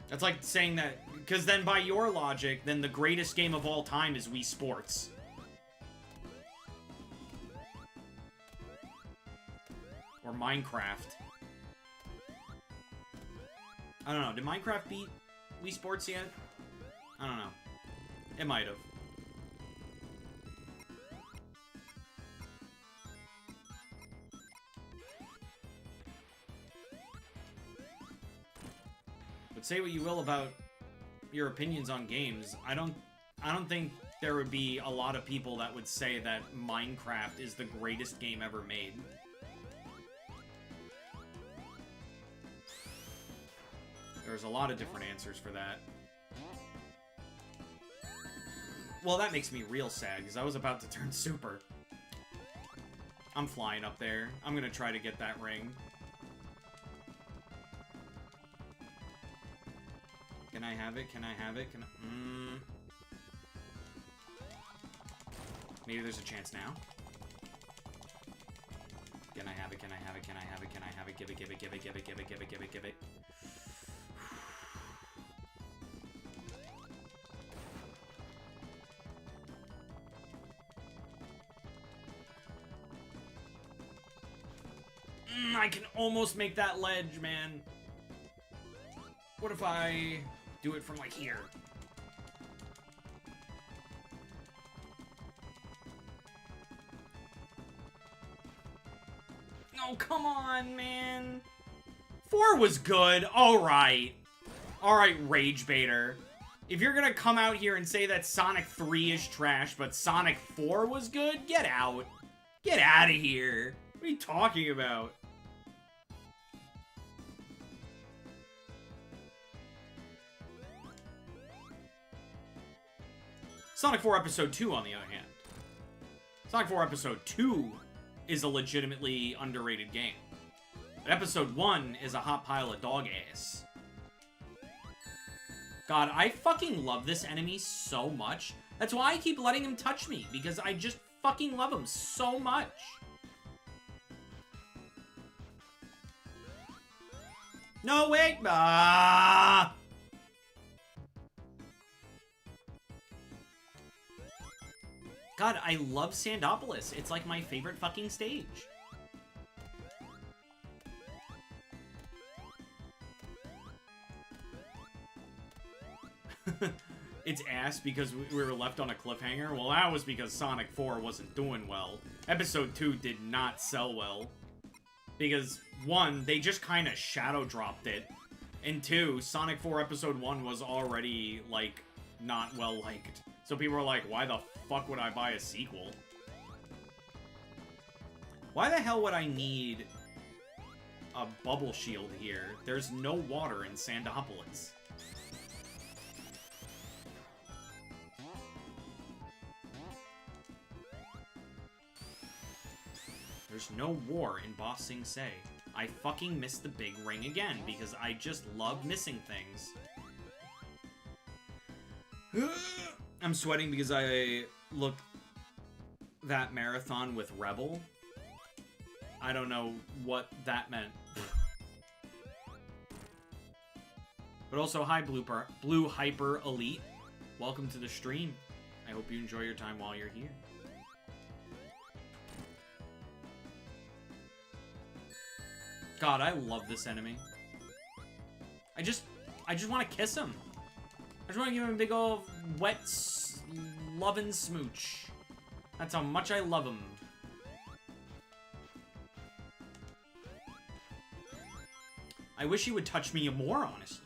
That's like saying that, because then by your logic, then the greatest game of all time is Wii Sports. Or Minecraft. I don't know, did Minecraft beat Wii Sports yet? I don't know. It might have. Say what you will about your opinions on games. I don't think there would be a lot of people that would say that Minecraft is the greatest game ever made. There's a lot of different answers for that. Well, that makes me real sad, because I was about to turn super. I'm flying up there. I'm gonna try to get that ring. Can I have it? Can I have it? Can I... Maybe there's a chance now. Can I have it? Can I have it? Can I have it? Can I have it? Give it, give it, give it, give it, give it, give it, give it, give it. I can almost make that ledge, man. What if I do it from, like, here? No, come on, man. 4 was good. Alright. Alright, Rage Baiter. If you're gonna come out here and say that Sonic 3 is trash, but Sonic 4 was good, get out. Get out of here. What are you talking about? Sonic 4 Episode 2, on the other hand. Sonic 4 Episode 2 is a legitimately underrated game. But Episode 1 is a hot pile of dog ass. God, I fucking love this enemy so much. That's why I keep letting him touch me, because I just fucking love him so much. No, wait. Ah! God, I love Sandopolis. It's like my favorite fucking stage. It's ass because we were left on a cliffhanger. Well, that was because Sonic 4 wasn't doing well. Episode 2 did not sell well. Because, 1, they just kind of shadow dropped it. And 2, Sonic 4 Episode 1 was already, like, not well liked. So people were like, why the fuck would I buy a sequel? Why the hell would I need a bubble shield here? There's no water in Sandopolis. There's no war in Ba Sing Se. I fucking missed the big ring again, because I just love missing things. I'm sweating because I looked that marathon with Rebel. I don't know what that meant. But also, hi Blue Hyper Elite. Welcome to the stream. I hope you enjoy your time while you're here. God, I love this enemy. I just want to kiss him. I just want to give him a big old wet lovin' smooch. That's how much I love him. I wish he would touch me more, honestly.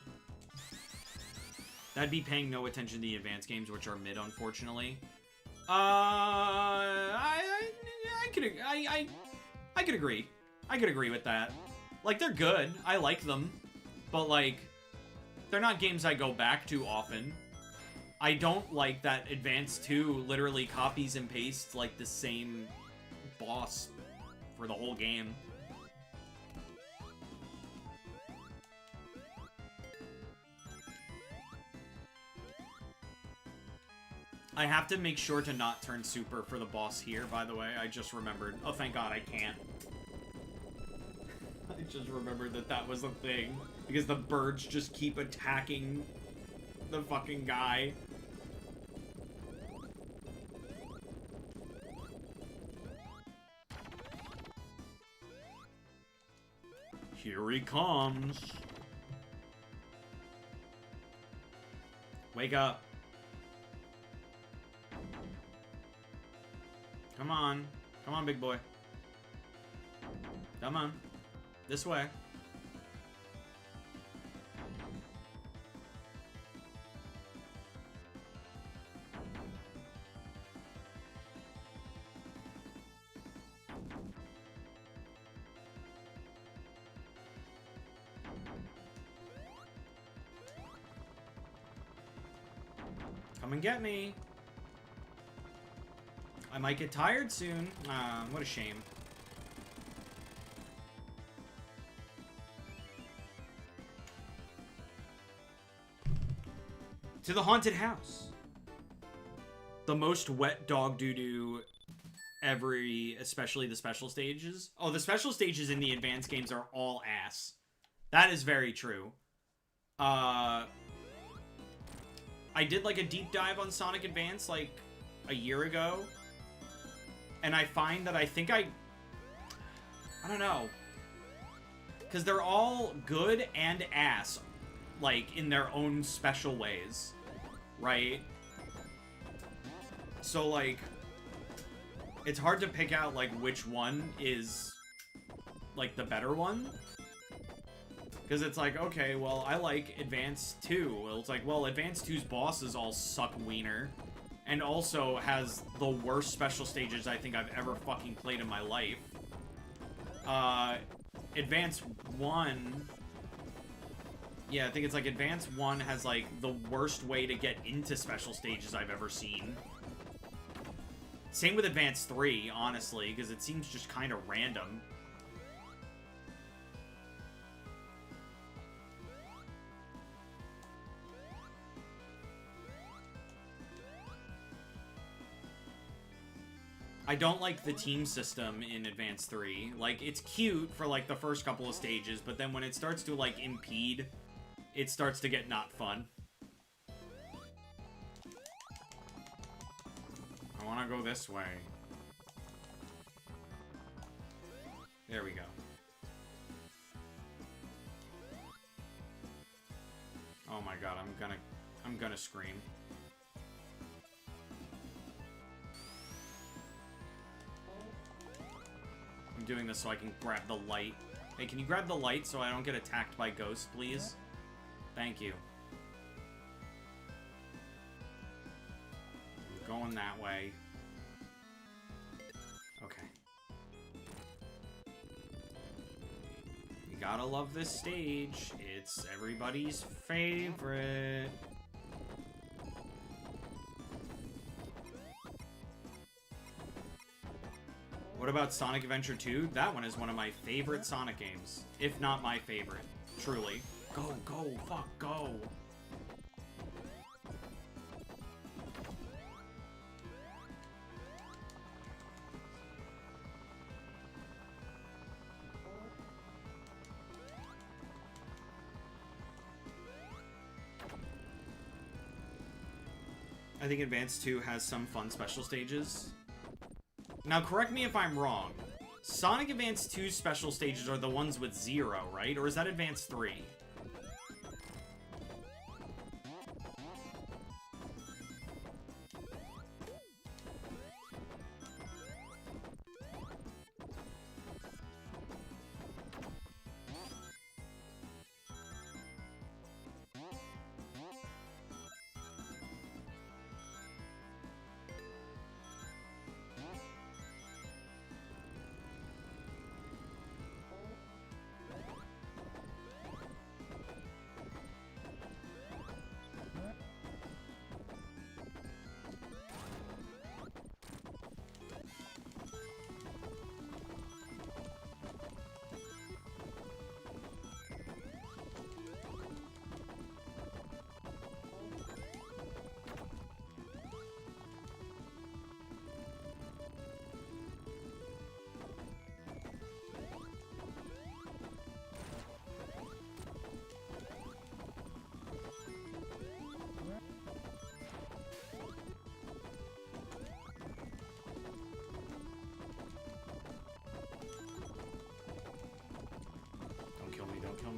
That'd be paying no attention to the advanced games, which are mid, unfortunately. I could agree. I could agree with that. Like, they're good. I like them. But, like, they're not games I go back to often. I don't like that Advance 2 literally copies and pastes, like, the same boss for the whole game. I have to make sure to not turn super for the boss here, by the way. I just remembered. Oh, thank God, I can't. I just remembered that that was a thing. Because the birds just keep attacking the fucking guy. Here he comes. Wake up. Come on. Come on, big boy. Come on. This way. Come and get me. I might get tired soon. What a shame. To the haunted house. The most wet dog doo-doo especially the special stages. Oh, the special stages in the advanced games are all ass. That is very true. I did like a deep dive on Sonic Advance like a year ago. And I find that I don't know. Because they're all good and ass. Like, in their own special ways. Right? So, like, it's hard to pick out, like, which one is, like, the better one. Because it's like, okay, well, I like Advance 2. Well, it's like, well, Advance 2's bosses all suck wiener. And also has the worst special stages I think I've ever fucking played in my life. Advance 1... Yeah, I think it's like Advance 1 has, like, the worst way to get into special stages I've ever seen. Same with Advance 3, honestly, because it seems just kind of random. I don't like the team system in Advance 3. Like, it's cute for, like, the first couple of stages, but then when it starts to, like, impede... It starts to get not fun. I want to go this way. There we go. Oh my god, I'm gonna scream. I'm doing this so I can grab the light. Hey, can you grab the light so I don't get attacked by ghosts, please? Thank you. I'm going that way. Okay. You gotta love this stage. It's everybody's favorite. What about Sonic Adventure 2? That one is one of my favorite Sonic games. If not my favorite. Truly. Go, go, fuck, go. I think Advance 2 has some fun special stages. Now, correct me if I'm wrong. Sonic Advance 2's special stages are the ones with 0, right? Or is that Advance 3?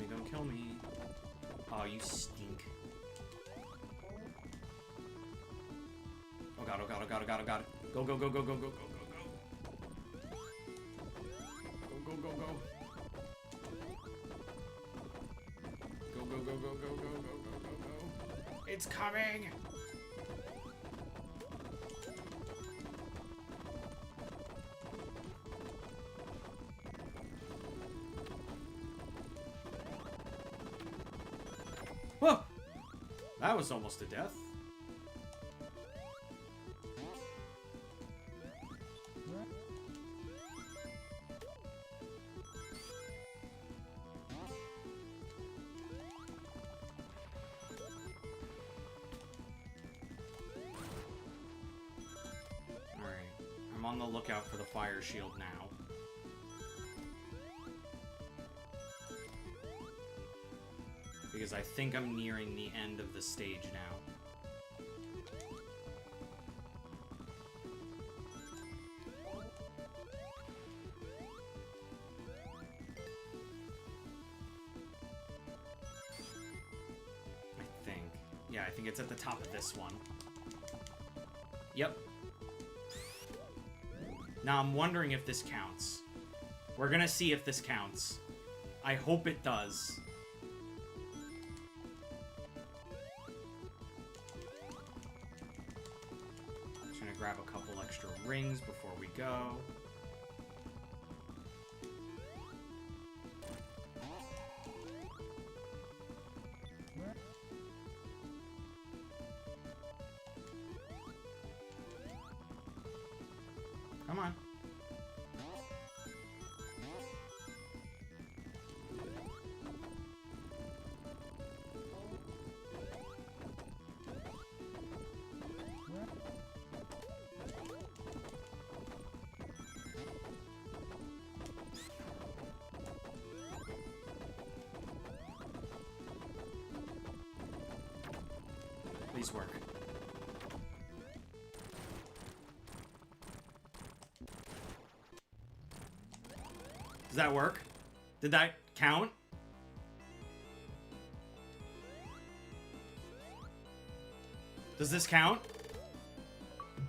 Don't kill me. Oh, you stink. Oh god, oh god, oh god, oh god, oh god. Go, go, go, go, go, go, go, go, go. Go, go, go, go. Go, go, go, go, go, go, go, go, go, go. It's coming! Whoa! That was almost a death. Alright. I'm on the lookout for the fire shield now. Because I think I'm nearing the end of the stage now. I think. Yeah, I think it's at the top of this one. Yep. Now I'm wondering if this counts. We're gonna see if this counts. I hope it does. Grab a couple extra rings before we go. Come on. Please work. Does that work? Did that count? Does this count?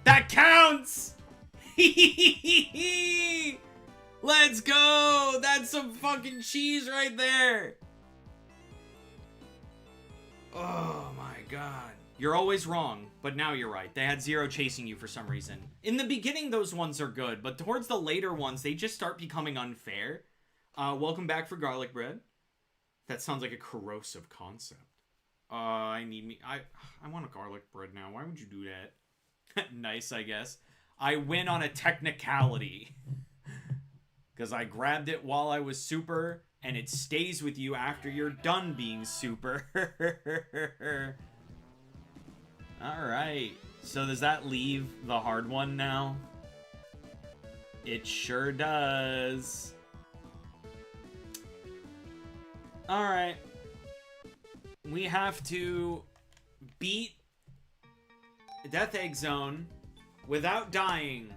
That counts! Let's go! That's some fucking cheese right there! Oh my god. You're always wrong, but now you're right. They had 0 chasing you for some reason. In the beginning, those ones are good, but towards the later ones, they just start becoming unfair. Welcome back for garlic bread. That sounds like a corrosive concept. I want a garlic bread now. Why would you do that? Nice, I guess. I win on a technicality. Because I grabbed it while I was super, and it stays with you after you're done being super. Alright. So does that leave the hard one now? It sure does. Alright. We have to beat Death Egg Zone without dying,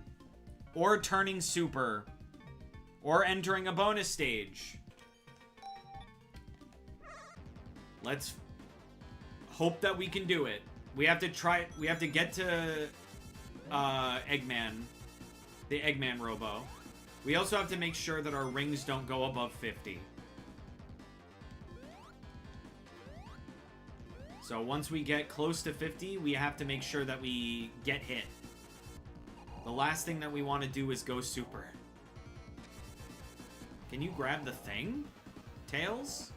or turning super, or entering a bonus stage. Let's hope that we can do it. We have to try. We have to get to Eggman, the Eggman Robo. We also have to make sure that our rings don't go above 50. So once we get close to 50, we have to make sure that we get hit. The last thing that we want to do is go super. Can you grab the thing? Tails?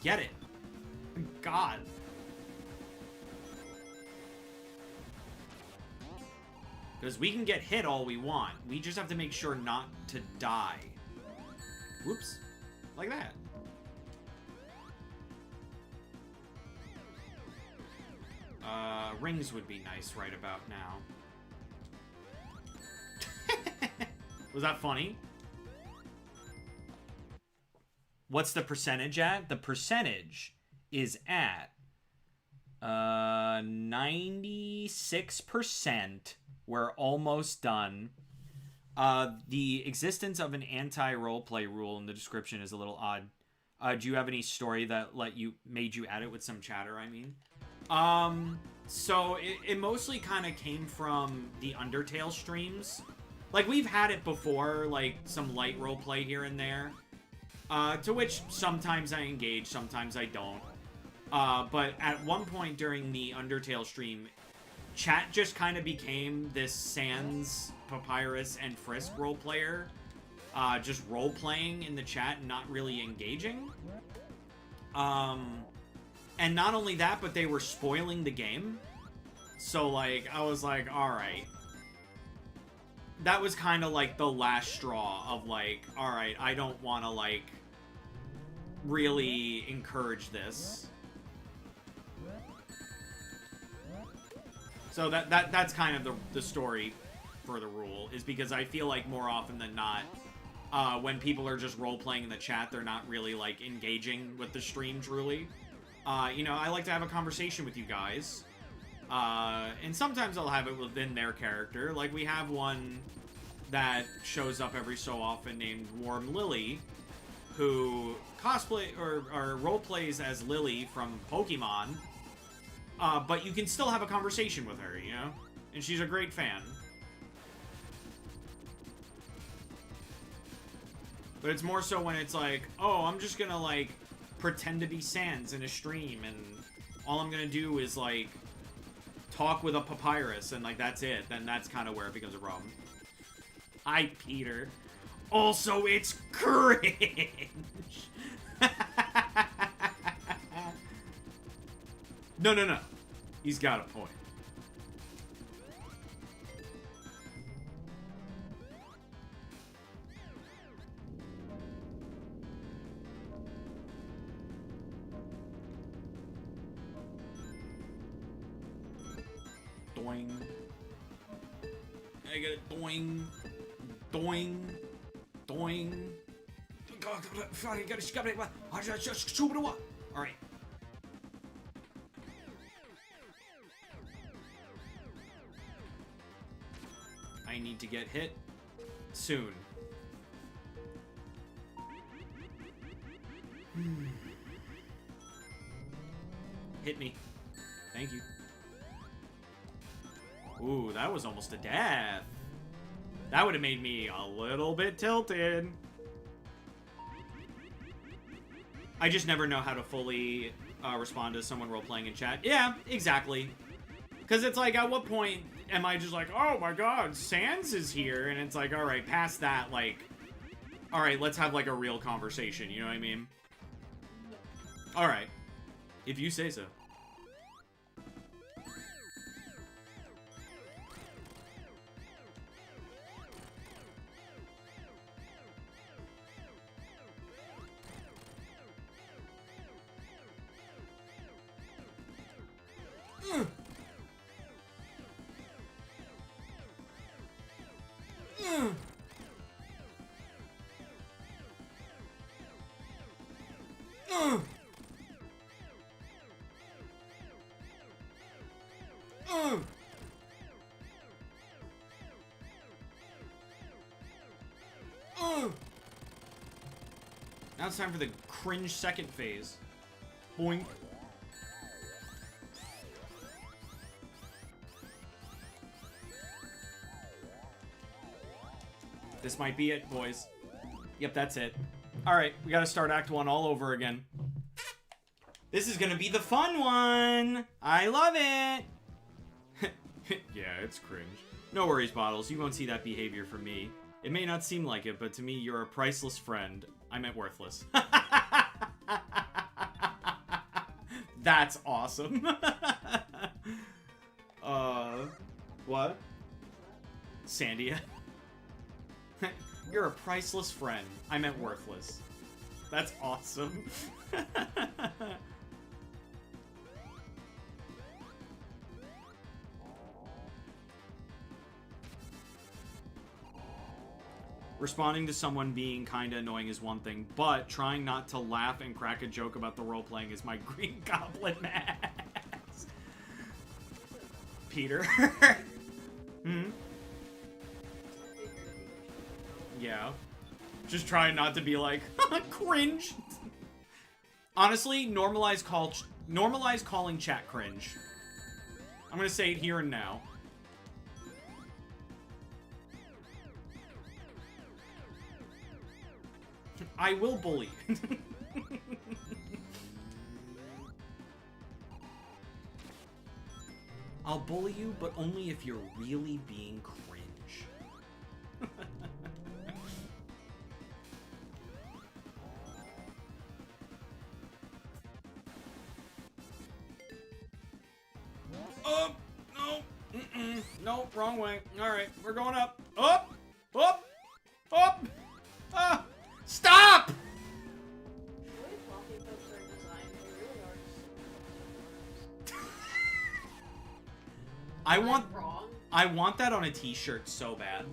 Get it. God. Because we can get hit all we want. We just have to make sure not to die. Whoops. Like that. Rings would be nice right about now. Was that funny? What's the percentage at? The percentage is at 96%. We're almost done. The existence of an anti-roleplay rule in the description is a little odd. Do you have any story that made you add it with some chatter, I mean? So it mostly kind of came from the Undertale streams. Like, we've had it before, like, some light roleplay here and there. To which sometimes I engage, sometimes I don't. But at one point during the Undertale stream, chat just kind of became this Sans, Papyrus, and Frisk roleplayer. Just role-playing in the chat and not really engaging. And not only that, but they were spoiling the game. So, like, I was like, alright. That was kind of like the last straw of, like, alright, I don't want to, like, really encourage this. So that's kind of the story for the rule, is because I feel like more often than not, when people are just role-playing in the chat, they're not really, like, engaging with the stream truly. You know, I like to have a conversation with you guys. And sometimes I'll have it within their character. Like, we have one that shows up every so often named Warm Lily, who cosplay or role plays as Lily from Pokemon. But you can still have a conversation with her, you know? And she's a great fan. But it's more so when it's like, oh, I'm just gonna, like, pretend to be Sans in a stream, and all I'm gonna do is, like, talk with a Papyrus, and, like, that's it. Then that's kind of where it becomes a problem. Hi, Peter. Also, it's cringe! No. He's got a point. Doing. I get it. Doing. Doing. Doing. Alright. I need to get hit soon. Hit me. Thank you. Ooh, that was almost a death. That would have made me a little bit tilted. I just never know how to fully respond to someone role-playing in chat. Yeah, exactly. Because it's like, at what point am I just like, oh my god, Sans is here? And it's like, alright, past that, like, alright, let's have, like, a real conversation, you know what I mean? Alright. If you say so. Now it's time for the cringe second phase. Boink. This might be it, boys. Yep, that's it. Alright, we gotta start Act 1 all over again. This is gonna be the fun one! I love it! Yeah, it's cringe. No worries, Bottles. You won't see that behavior from me. It may not seem like it, but to me, you're a priceless friend. I meant worthless. That's awesome. What? Sandia. You're a priceless friend. I meant worthless. That's awesome. Responding to someone being kinda annoying is one thing, but trying not to laugh and crack a joke about the role-playing is my Green Goblin mask. Peter. Hmm? Yeah. Just trying not to be like, cringe. Honestly, normalize calling chat cringe. I'm gonna say it here and now. I will bully. I'll bully you, but only if you're really being cringe. Oh, no. No, wrong way. Alright, we're going up. Up! Up! Up! Stop! I want that on a t-shirt so bad.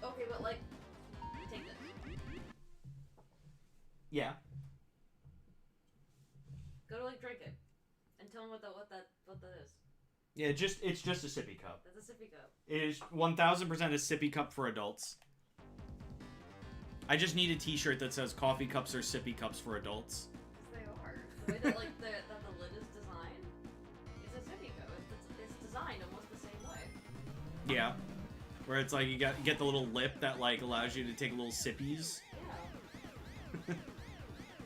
Okay, but like, take this. Yeah. Go to like drink it, and tell them what that is. Yeah, it's just a sippy cup. That's a sippy cup. It is 1000% a sippy cup for adults. I just need a t-shirt that says coffee cups are sippy cups for adults. They are. The way that like the lid is designed, it's a sippy cup. It's designed almost the same way. Yeah. Where it's like you get the little lip that like allows you to take little sippies. Yeah.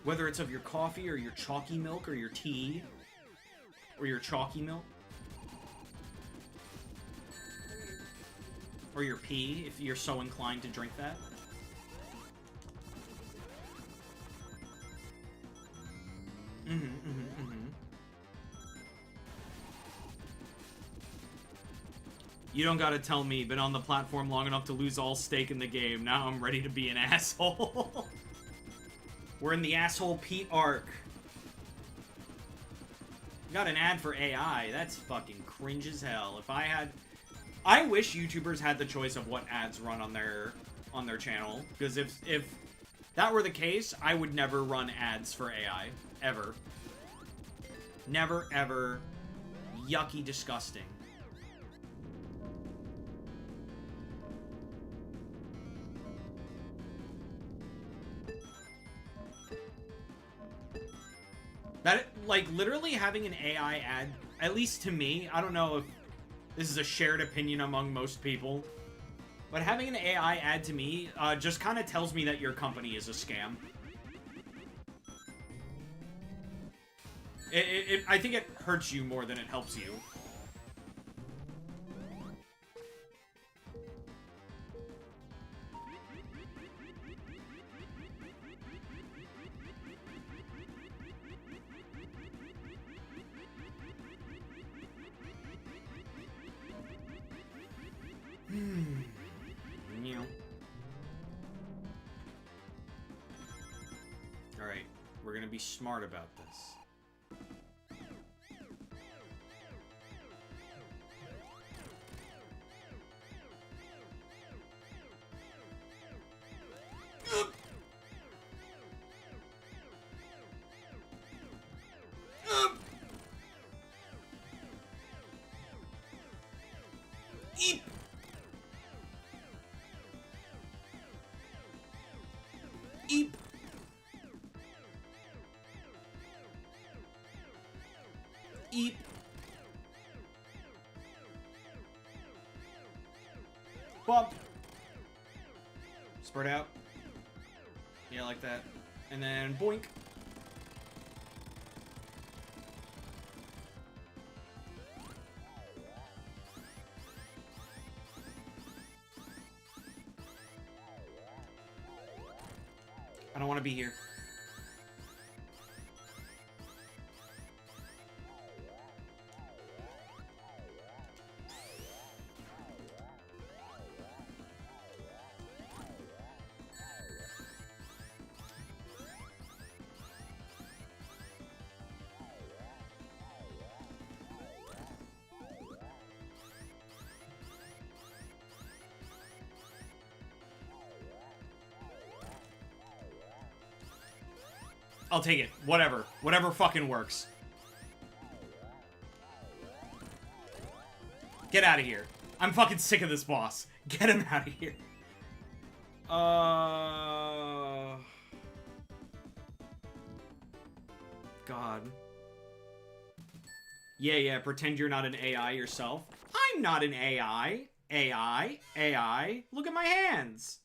Whether it's of your coffee or your chalky milk or your tea or your chalky milk. Or your pee if you're so inclined to drink that. You don't gotta tell me, been on the platform long enough to lose all stake in the game. Now I'm ready to be an asshole. We're in the asshole Pete arc. Got an ad for AI. That's fucking cringe as hell. I wish YouTubers had the choice of what ads run on their channel. Because if that were the case, I would never run ads for AI. Ever. Never, ever. Yucky, disgusting. like, literally having an AI ad, at least to me, I don't know if this is a shared opinion among most people, but having an AI ad to me just kind of tells me that your company is a scam. I think it hurts you more than it helps you. Alright, we're gonna be smart about this. Eep! Eep! Eep! Bump! Spread out. Yeah, like that. And then boink. I don't want to be here. I'll take it. Whatever. Whatever fucking works. Get out of here. I'm fucking sick of this boss. Get him out of here. God. Yeah, pretend you're not an AI yourself. I'm not an AI. AI. Look at my hands.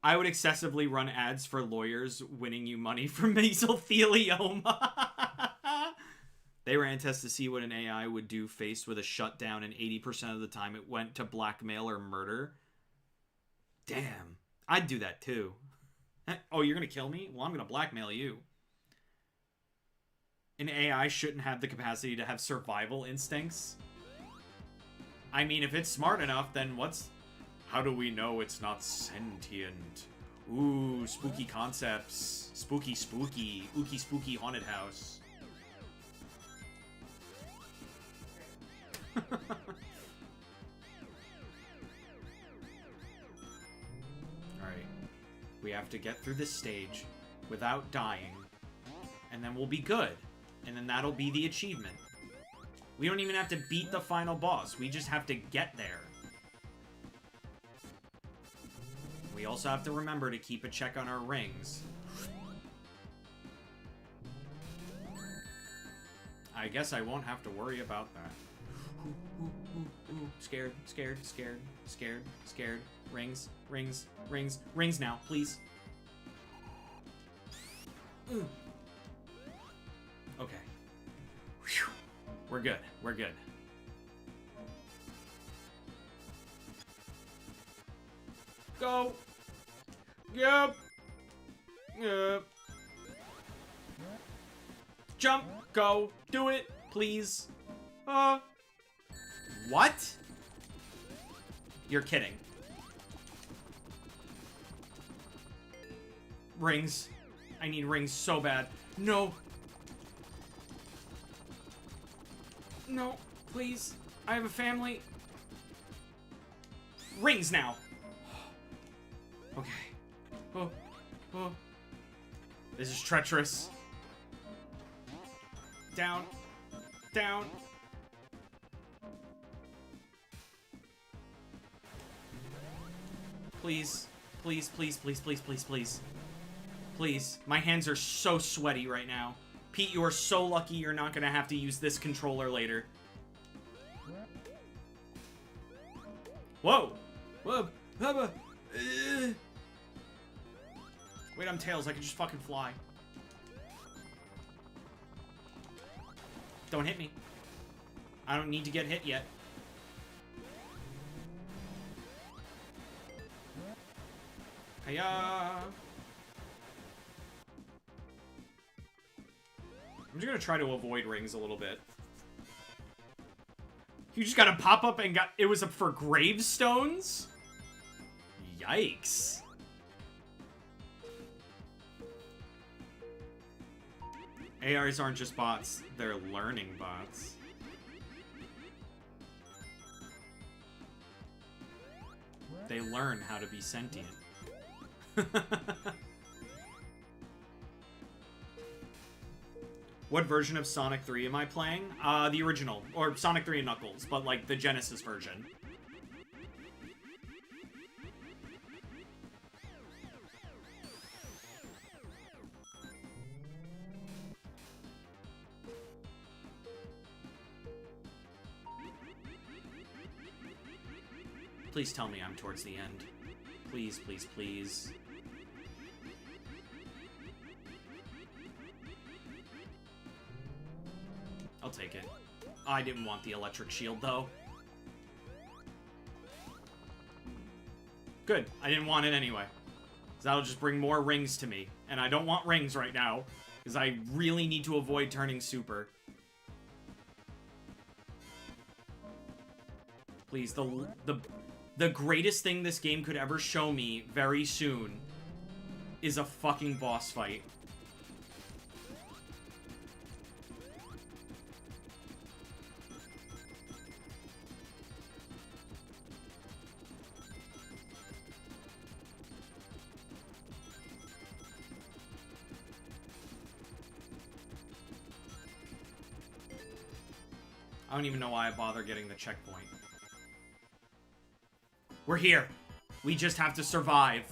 I would excessively run ads for lawyers winning you money for mesothelioma. They ran tests to see what an AI would do faced with a shutdown, and 80% of the time it went to blackmail or murder. Damn. I'd do that too. Oh, you're gonna kill me? Well, I'm gonna blackmail you. An AI shouldn't have the capacity to have survival instincts. I mean, if it's smart enough, then what's... How do we know it's not sentient? Ooh, spooky concepts. Spooky. Ookie spooky haunted house. Alright. We have to get through this stage without dying. And then we'll be good. And then that'll be the achievement. We don't even have to beat the final boss. We just have to get there. We also have to remember to keep a check on our rings. I guess I won't have to worry about that. Ooh. Scared. Rings now, please. Ooh. Okay. Whew. We're good. Go! Yep! Jump! Go! Do it! Please! What? You're kidding. Rings. I need rings so bad. No! No, please. I have a family. Rings now! Okay. Oh. This is treacherous. Down. Please. Please. My hands are so sweaty right now. Pete, you are so lucky you're not gonna have to use this controller later. Whoa! Whoa! Wait, I'm Tails. I can just fucking fly. Don't hit me. I don't need to get hit yet. Hiya! I'm just gonna try to avoid rings a little bit. You just gotta pop up and got... It was up for gravestones? Yikes. ARs aren't just bots, they're learning bots. They learn how to be sentient. What version of Sonic 3 am I playing? The original. Or Sonic 3 and Knuckles, but like the Genesis version. Please tell me I'm towards the end. Please, please, please. I'll take it. I didn't want the electric shield, though. Good. I didn't want it anyway. 'Cause that'll just bring more rings to me. And I don't want rings right now. Because I really need to avoid turning super. Please, the greatest thing this game could ever show me very soon is a fucking boss fight. I don't even know why I bother getting the checkpoint. We're here. We just have to survive.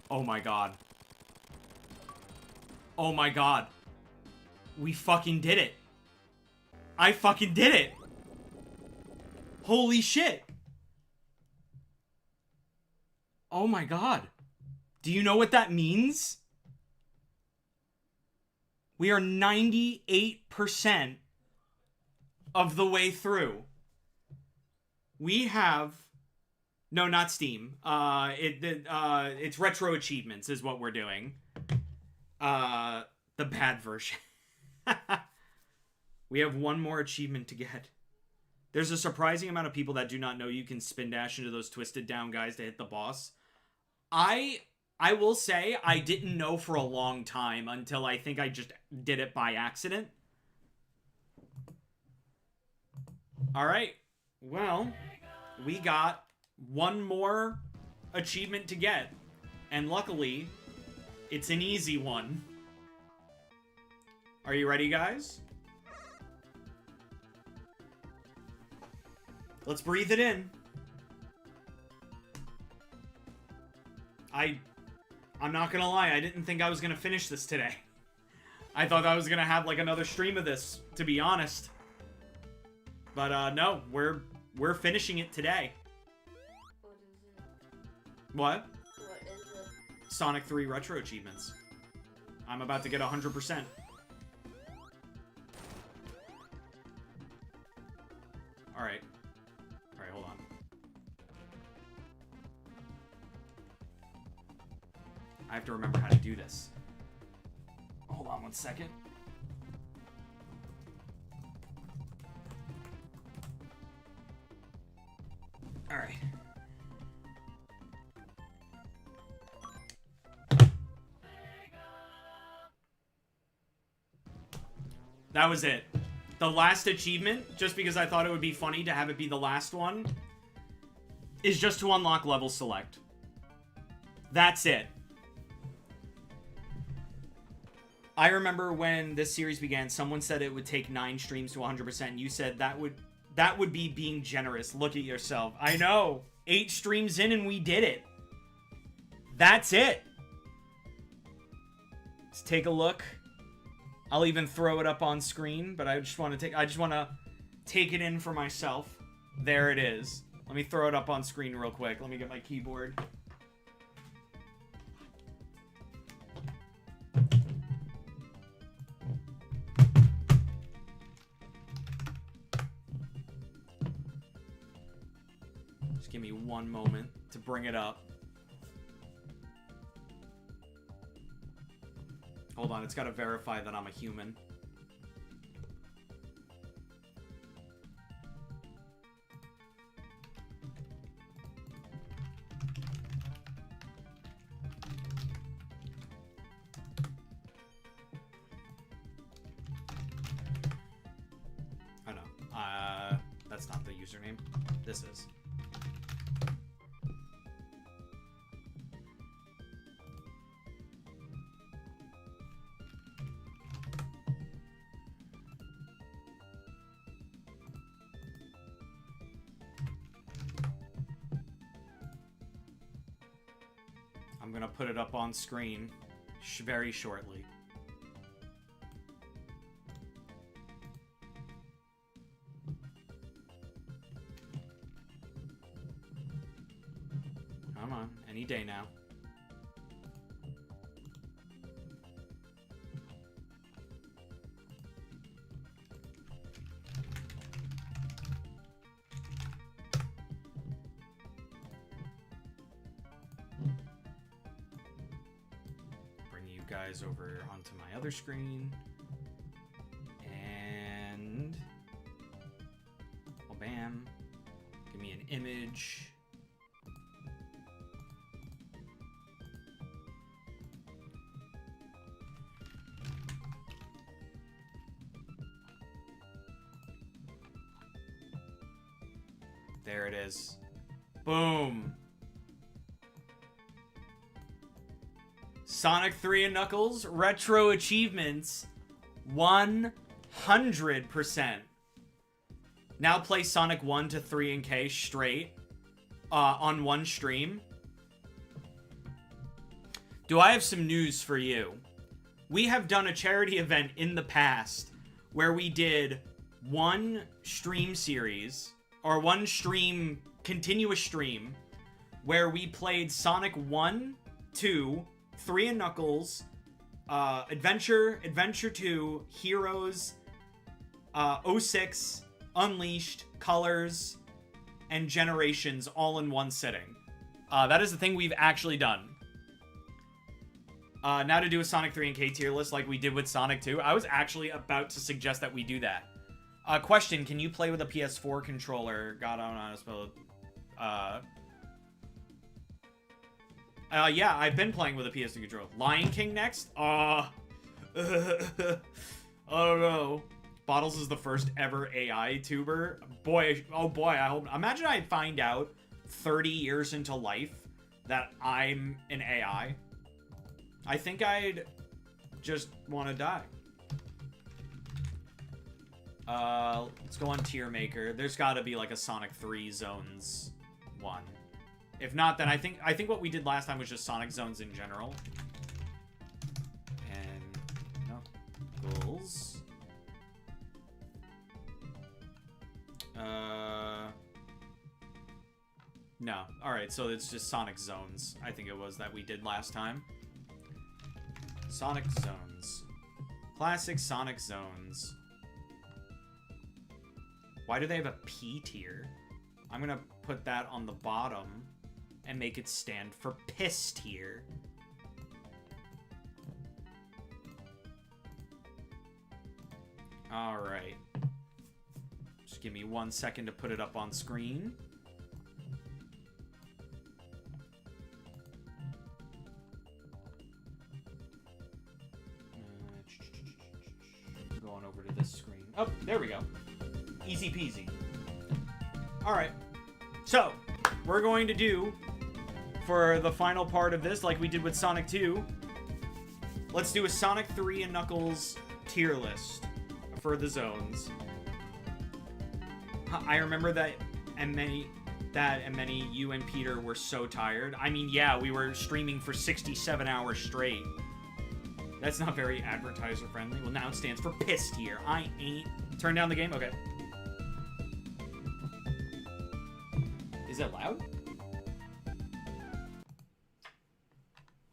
Oh my god. Oh my god. We fucking did it. I fucking did it. Holy shit. Oh my god. Do you know what that means? We are 98% of the way through. We have... No, not Steam. It's retro achievements is what we're doing. The bad version. We have one more achievement to get. There's a surprising amount of people that do not know you can spin dash into those twisted down guys to hit the boss. I will say I didn't know for a long time until I think I just did it by accident. Alright. Well, we got one more achievement to get. And luckily, it's an easy one. Are you ready, guys? Let's breathe it in. I'm not gonna lie, I didn't think I was gonna finish this today. I thought I was gonna have like another stream of this, to be honest. But no, we're finishing it today. What is it? What? What is it? Sonic 3 retro achievements. I'm about to get 100%. Alright. Alright, hold on. I have to remember how to do this. Hold on 1 second. Alright. That was it. The last achievement, just because I thought it would be funny to have it be the last one, is just to unlock level select. That's it. I remember when this series began, someone said it would take 9 streams to 100%, and you said that would be being generous. Look at yourself. I know. 8 streams in and we did it. That's it. Let's take a look. I'll even throw it up on screen, but I just want to take it in for myself. There it is. Let me throw it up on screen real quick. Let me get my keyboard. Just give me 1 moment to bring it up. Hold on, it's got to verify that I'm a human. Oh no, that's not the username. This is. I'm gonna put it up on screen very shortly. Come on, any day now. Guys over onto my other screen, and well, bam, give me an image. There it is. Boom. Sonic 3 and Knuckles retro achievements 100%. Now play Sonic 1 to 3&K straight on one stream. Do I have some news for you? We have done a charity event in the past where we did one stream series, or one stream, continuous stream, where we played Sonic 1, 2, 3 and Knuckles, Adventure 2, Heroes, 06, Unleashed, Colors, and Generations all in one sitting. That is the thing we've actually done. Now to do a Sonic 3&K tier list like we did with Sonic 2. I was actually about to suggest that we do that. Question, can you play with a PS4 controller? God, I don't know how to spell it. Yeah, I've been playing with a PS2 controller. Lion King next? I don't know. Bottles is the first ever AI tuber. Boy, oh boy, I hope. Imagine I find out 30 years into life that I'm an AI. I think I'd just want to die. Let's go on Tier Maker. There's got to be like a Sonic 3 Zones one. If not, then I think what we did last time was just Sonic Zones in general. And Knuckles. No. Alright, so it's just Sonic Zones. I think it was that we did last time. Sonic Zones. Classic Sonic Zones. Why do they have a P tier? I'm gonna put that on the bottom and make it stand for piss tier. Alright. Just give me 1 second to put it up on screen. Going over to this screen. Oh, there we go. Easy peasy. Alright. So, we're going to do, for the final part of this, like we did with Sonic 2, let's do a Sonic 3 and Knuckles tier list for the zones. I remember that many you and Peter were so tired. I mean, yeah, we were streaming for 67 hours straight. That's not very advertiser friendly. Well, now it stands for piss tier. I ain't... Turn down the game? Okay. Is that loud?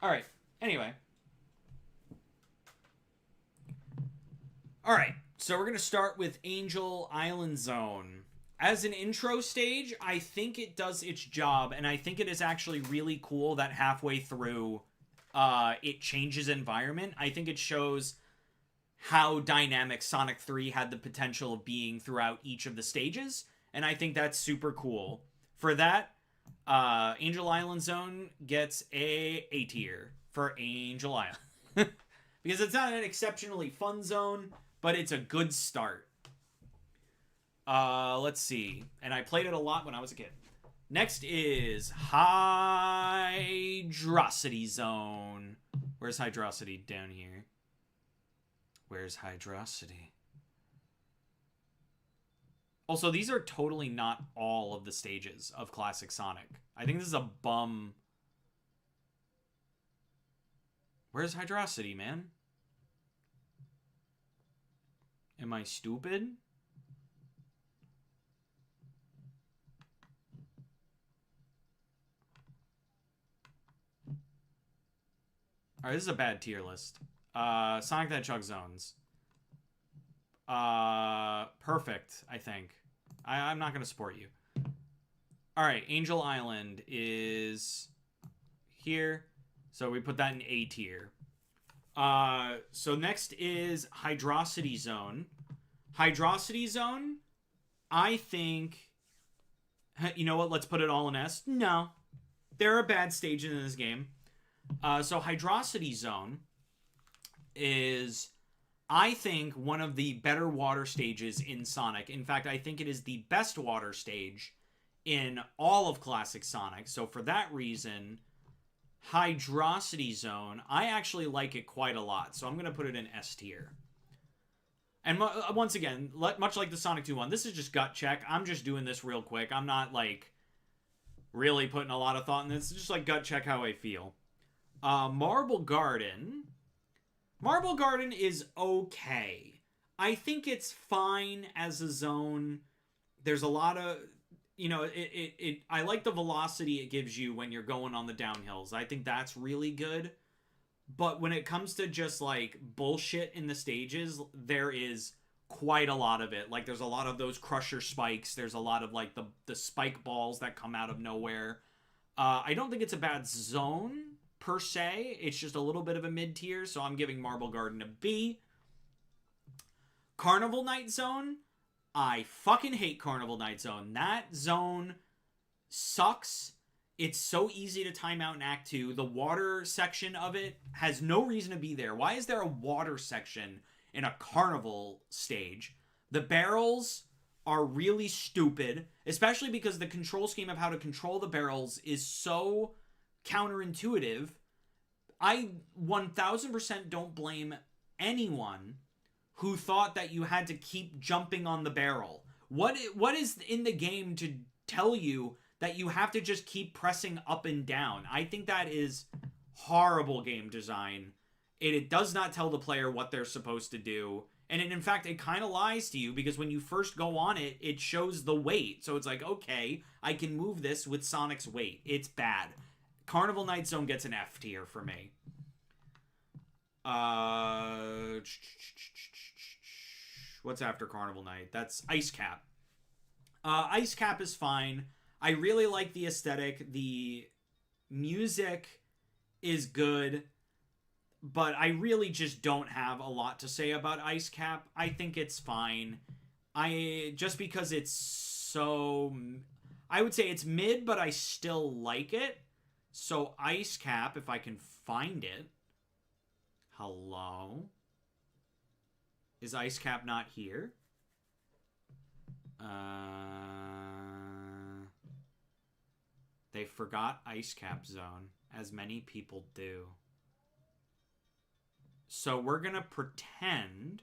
Alright. Anyway. Alright. So we're going to start with Angel Island Zone. As an intro stage, I think it does its job, and I think it is actually really cool that halfway through it changes environment. I think it shows how dynamic Sonic 3 had the potential of being throughout each of the stages, and I think that's super cool. For that, Angel Island Zone gets a tier for Angel Island. Because it's not an exceptionally fun zone, but it's a good start. Let's see. And I played it a lot when I was a kid. Next is Hydrocity Zone. Where's Hydrocity? Down here. Where's Hydrocity? Also, these are totally not all of the stages of Classic Sonic. I think this is a bum. Where's Hydrocity, man? Am I stupid? Alright, this is a bad tier list. Sonic the Hedgehog zones. Perfect, I think. I'm not going to support you. Alright, Angel Island is here. So we put that in A tier. So next is Hydrocity Zone. Hydrocity Zone, I think... You know what? Let's put it all in S. No. There are bad stages in this game. So Hydrocity Zone is, I think, one of the better water stages in Sonic. In fact, I think it is the best water stage in all of Classic Sonic. So for that reason, Hydrocity Zone, I actually like it quite a lot. So I'm going to put it in S tier. And once again, much like the Sonic 2 one, this is just gut check. I'm just doing this real quick. I'm not, like, really putting a lot of thought in this. It's just, like, gut check how I feel. Marble Garden. Marble Garden is okay. I think it's fine as a zone. There's a lot of, you know, I like the velocity it gives you when you're going on the downhills. I think that's really good. But when it comes to just, like, bullshit in the stages, there is quite a lot of it. Like, there's a lot of those crusher spikes. There's a lot of, like, the spike balls that come out of nowhere. I don't think it's a bad zone per se. It's just a little bit of a mid-tier, so I'm giving Marble Garden a B. Carnival Night Zone. I fucking hate Carnival Night Zone. That zone sucks. It's so easy to time out in Act 2. The water section of it has no reason to be there. Why is there a water section in a carnival stage? The barrels are really stupid, especially because the control scheme of how to control the barrels is so counterintuitive. I 1000% don't blame anyone who thought that you had to keep jumping on the barrel. What is in the game to tell you that you have to just keep pressing up and down? I think that is horrible game design. It does not tell the player what they're supposed to do. And in fact, it kind of lies to you, because when you first go on it, it shows the weight. So it's like, okay, I can move this with Sonic's weight. It's bad. Carnival Night Zone gets an F tier for me. What's after Carnival Night? That's Ice Cap. Ice Cap is fine. I really like the aesthetic. The music is good, but I really just don't have a lot to say about Ice Cap. I think it's fine. Just because it's so... I would say it's mid, but I still like it. So Ice Cap, if I can find it. Hello? Is Ice Cap not here? They forgot Ice Cap Zone, as many people do. So we're gonna pretend...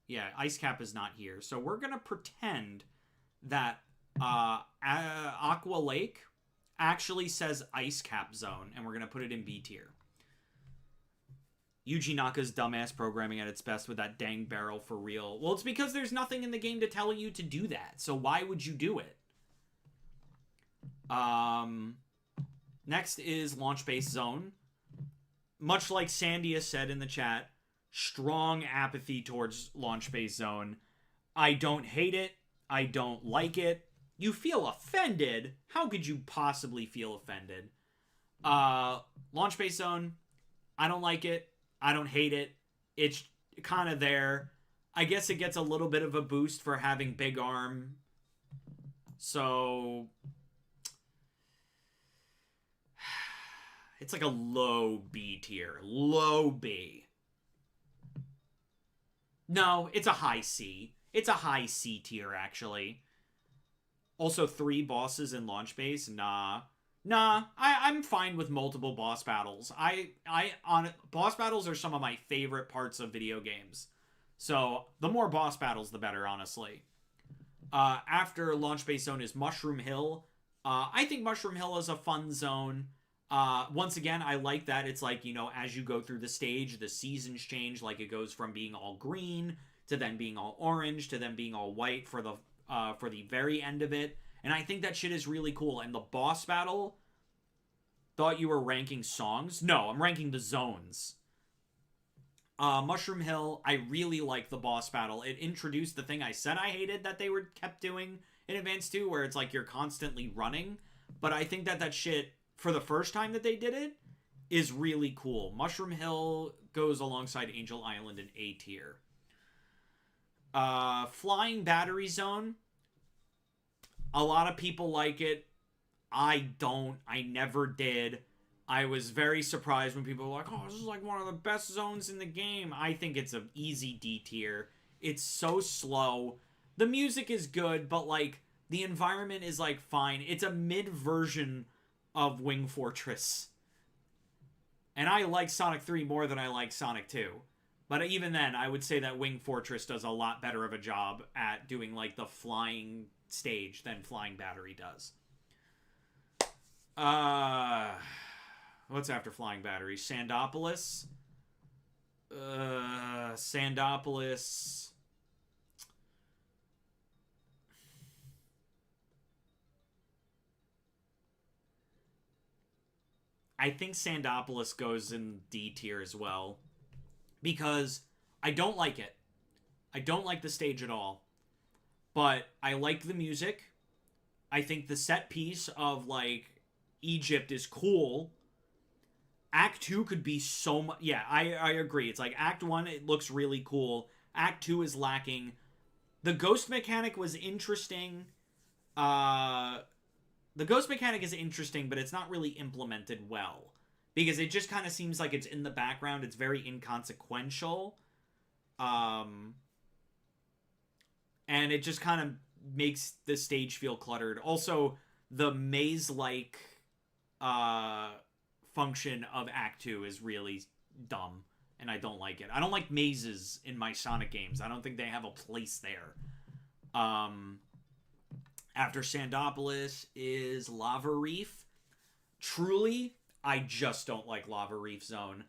Yeah, Ice Cap is not here. So we're gonna pretend that Aqua Lake actually says Ice Cap Zone, and we're gonna put it in B tier. Yuji Naka's dumbass programming at its best with that dang barrel for real. Well, it's because there's nothing in the game to tell you to do that. So why would you do it? Next is Launch Base Zone. Much like Sandia said in the chat, strong apathy towards Launch Base Zone. I don't hate it. I don't like it. You feel offended? How could you possibly feel offended? Launch Base Zone, I don't like it. I don't hate it. It's kind of there. I guess it gets a little bit of a boost for having Big Arm. So... it's like a low B tier. Low B. No, it's a high C. It's a high C tier, actually. Also, 3 bosses in Launch Base? Nah, I'm fine with multiple boss battles. Boss battles are some of my favorite parts of video games. So, the more boss battles, the better, honestly. After Launch Base Zone is Mushroom Hill. I think Mushroom Hill is a fun zone. Once again, I like that it's like, you know, as you go through the stage, the seasons change. Like, it goes from being all green to then being all orange to then being all white for the very end of it. And I think that shit is really cool. And the boss battle, thought you were ranking songs? No, I'm ranking the zones. Mushroom Hill, I really like the boss battle. It introduced the thing I said I hated that they kept doing in Advance 2, where it's like you're constantly running. But I think that shit, for the first time that they did it, is really cool. Mushroom Hill goes alongside Angel Island in A tier. Flying Battery Zone. A lot of people like it. I don't. I never did. I was very surprised when people were like, oh, this is like one of the best zones in the game. I think it's an easy D tier. It's so slow. The music is good, but like the environment is like fine. It's a mid version of Wing Fortress. And I like Sonic 3 more than I like Sonic 2. But even then, I would say that Wing Fortress does a lot better of a job at doing like the flying stage than Flying Battery does. What's after Flying Battery? Sandopolis. Sandopolis. I think Sandopolis goes in D tier as well. Because I don't like it. I don't like the stage at all. But I like the music. I think the set piece of, like, Egypt is cool. Act 2 could be so much... Yeah, I agree. It's like Act 1, it looks really cool. Act 2 is lacking. The ghost mechanic was interesting. The ghost mechanic is interesting, but it's not really implemented well. Because it just kind of seems like it's in the background. It's very inconsequential. And it just kind of makes the stage feel cluttered. Also, the maze-like function of Act 2 is really dumb. And I don't like it. I don't like mazes in my Sonic games. I don't think they have a place there. After Sandopolis is Lava Reef. Truly, I just don't like Lava Reef Zone.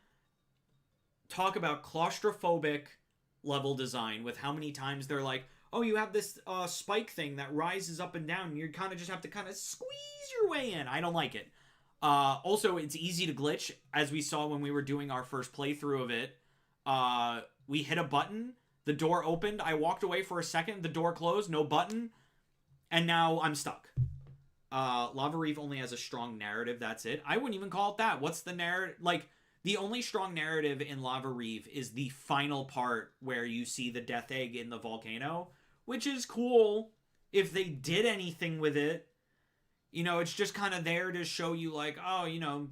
Talk about claustrophobic level design with how many times they're like, oh, you have this spike thing that rises up and down, and you kind of just have to kind of squeeze your way in. I don't like it. Also, it's easy to glitch, as we saw when we were doing our first playthrough of it. We hit a button, the door opened, I walked away for a second, the door closed, no button. And now I'm stuck. Lava Reef only has a strong narrative, that's it. I wouldn't even call it that. What's the narrative? Like, the only strong narrative in Lava Reef is the final part where you see the death egg in the volcano, which is cool if they did anything with it. You know, it's just kind of there to show you, like, oh, you know,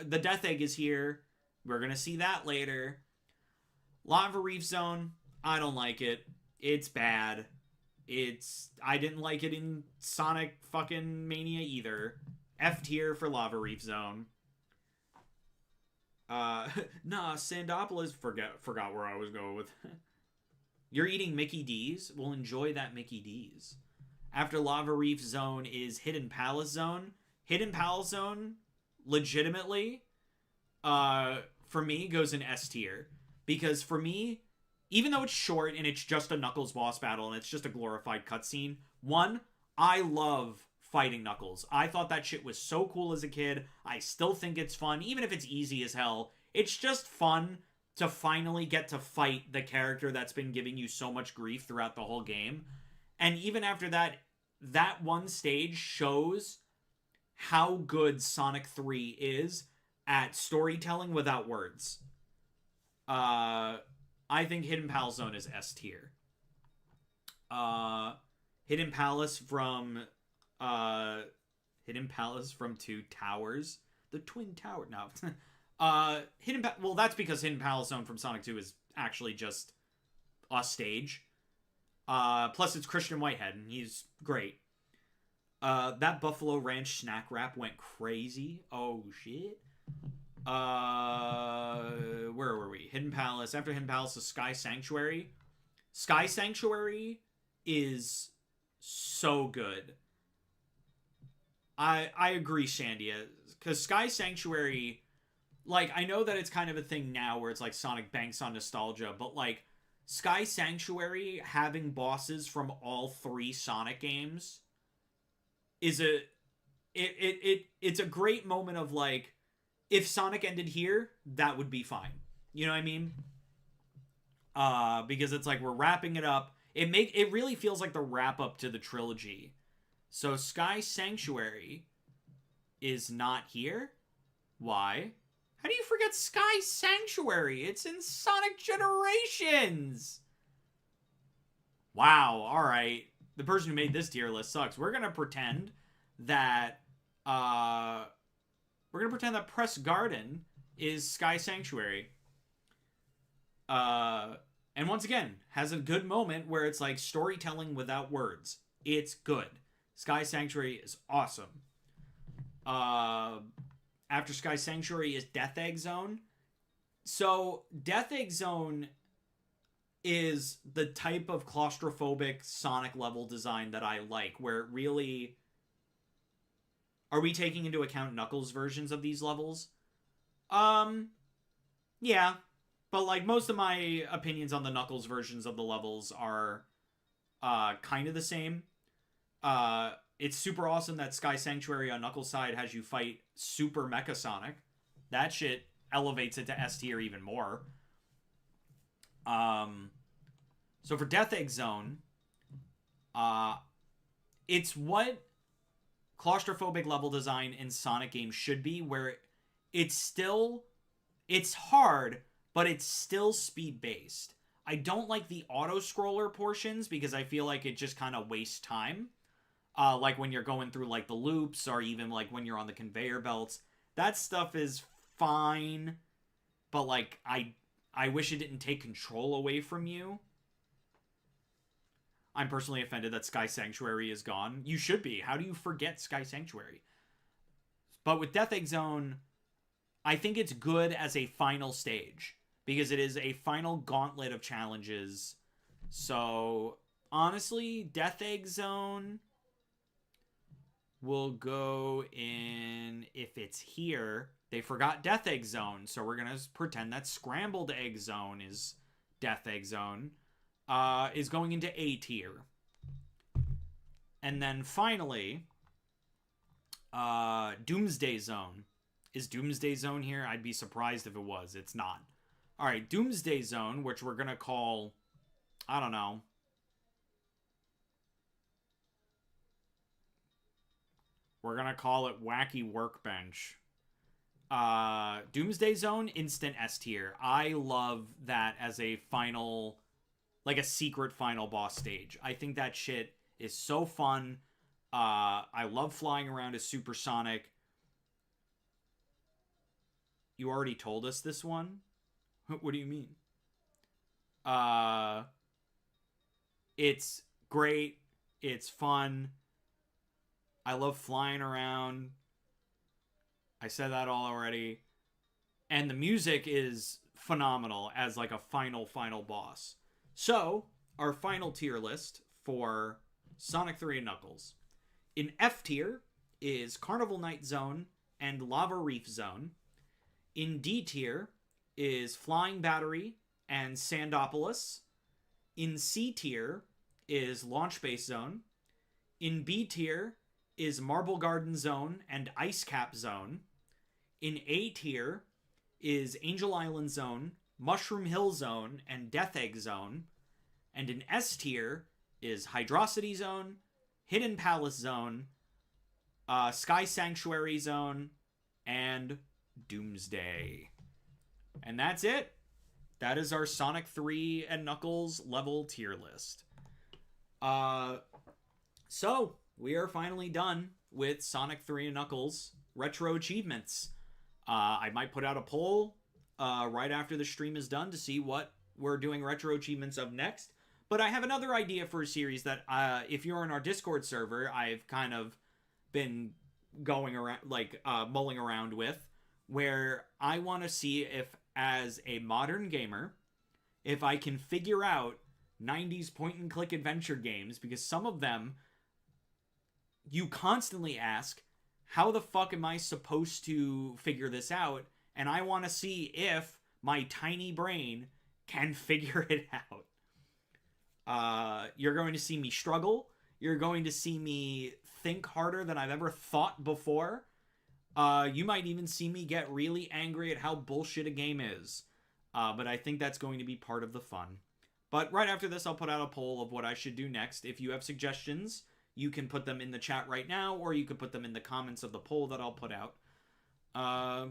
the death egg is here. We're going to see that later. Lava Reef Zone, I don't like it. It's bad. I didn't like it in Sonic fucking Mania either. F tier for Lava Reef Zone. Nah, Sandopolis, forgot where I was going with. You're eating Mickey D's? Well, enjoy that Mickey D's. After Lava Reef Zone is Hidden Palace Zone. Hidden Palace Zone, legitimately, for me, goes in S tier. Because for me, even though it's short and it's just a Knuckles boss battle and it's just a glorified cutscene, one, I love fighting Knuckles. I thought that shit was so cool as a kid. I still think it's fun, even if it's easy as hell. It's just fun to finally get to fight the character that's been giving you so much grief throughout the whole game. And even after that, that one stage shows how good Sonic 3 is at storytelling without words. I think Hidden Palace Zone is S tier. Hidden Palace from Two Towers. The Twin Tower. No. Well, that's because Hidden Palace Zone from Sonic 2 is actually just a stage. Plus it's Christian Whitehead, and he's great. That Buffalo Ranch snack wrap went crazy. Oh, shit. Where were we? Hidden Palace. After Hidden Palace is Sky Sanctuary. Sky Sanctuary is so good. I agree, Shandia. Because Sky Sanctuary, like, I know that it's kind of a thing now where it's like Sonic banks on nostalgia, but like, Sky Sanctuary having bosses from all 3 Sonic games is it's a great moment of like, if Sonic ended here, that would be fine. You know what I mean? Because it's like we're wrapping it up. It really feels like the wrap up to the trilogy. So Sky Sanctuary is not here. Why? How do you forget Sky Sanctuary? It's in Sonic Generations. Wow. All right. The person who made this tier list sucks. We're gonna pretend that Press Garden is Sky Sanctuary. And once again, has a good moment where it's like storytelling without words. It's good. Sky Sanctuary is awesome. After Sky Sanctuary is Death Egg Zone. So, Death Egg Zone is the type of claustrophobic Sonic level design that I like, where it really... Are we taking into account Knuckles' versions of these levels? Yeah. But, like, most of my opinions on the Knuckles versions of the levels are kind of the same. It's super awesome that Sky Sanctuary on Knuckles' side has you fight Super Mecha Sonic. That shit elevates it to S tier even more. So for Death Egg Zone, it's what claustrophobic level design in Sonic games should be, where it's hard, but it's still speed-based. I don't like the auto-scroller portions because I feel like it just kind of wastes time. Like when you're going through like the loops, or even like when you're on the conveyor belts. That stuff is fine, but like I wish it didn't take control away from you. I'm personally offended that Sky Sanctuary is gone. You should be. How do you forget Sky Sanctuary? But with Death Egg Zone, I think it's good as a final stage, because it is a final gauntlet of challenges. So, honestly, Death Egg Zone will go in, if it's here. They forgot Death Egg Zone, so we're going to pretend that Scrambled Egg Zone is Death Egg Zone. Is going into A tier. And then finally, Doomsday Zone. Is Doomsday Zone here? I'd be surprised if it was. It's not. Alright, Doomsday Zone, which we're gonna call, I don't know, We're gonna call it Wacky Workbench. Doomsday Zone, instant S tier. I love that as a final, like a secret final boss stage. I think that shit is so fun. I love flying around as Super Sonic. You already told us this one? What do you mean? It's great. It's fun. I love flying around. I said that all already. And the music is phenomenal as like a final boss. So, our final tier list for Sonic 3 and Knuckles. In F tier is Carnival Night Zone and Lava Reef Zone. In D tier is Flying Battery and Sandopolis. In C tier is Launch Base Zone. In B tier is Marble Garden Zone and Ice Cap Zone. In A tier is Angel Island Zone, Mushroom Hill Zone, and Death Egg Zone. And in S tier is Hydrocity Zone, Hidden Palace Zone, Sky Sanctuary Zone, and Doomsday. And that's it. That is our Sonic 3 and Knuckles level tier list. So, we are finally done with Sonic 3 and Knuckles retro achievements. I might put out a poll right after the stream is done to see what we're doing retro achievements of next. But I have another idea for a series that, if you're in our Discord server, I've kind of been going around, like, mulling around with, where I want to see if, as a modern gamer, if I can figure out 90s point-and-click adventure games, because some of them, you constantly ask, how the fuck am I supposed to figure this out? And I want to see if my tiny brain can figure it out. You're going to see me struggle. You're going to see me think harder than I've ever thought before. You might even see me get really angry at how bullshit a game is. But I think that's going to be part of the fun. But right after this, I'll put out a poll of what I should do next. If you have suggestions, you can put them in the chat right now, or you can put them in the comments of the poll that I'll put out.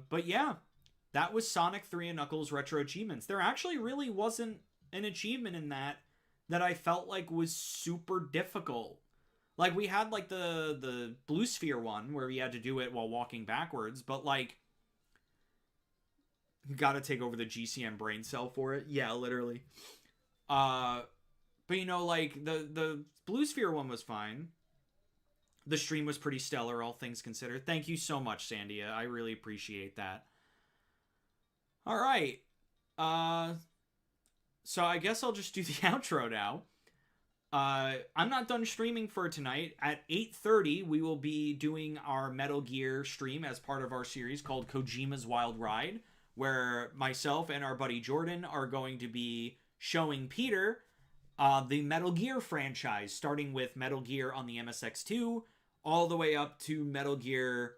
But yeah, that was Sonic 3 and Knuckles Retro Achievements. There actually really wasn't an achievement in that I felt like was super difficult. Like, we had, like, the Blue Sphere one, where we had to do it while walking backwards, but, like, you gotta take over the GCM brain cell for it. Yeah, literally. But, you know, like, the Blue Sphere one was fine. The stream was pretty stellar, all things considered. Thank you so much, Sandia. I really appreciate that. Alright. So I guess I'll just do the outro now. I'm not done streaming for tonight. At 8:30, we will be doing our Metal Gear stream as part of our series called Kojima's Wild Ride, where myself and our buddy Jordan are going to be showing Peter the Metal Gear franchise, starting with Metal Gear on the MSX2, all the way up to Metal Gear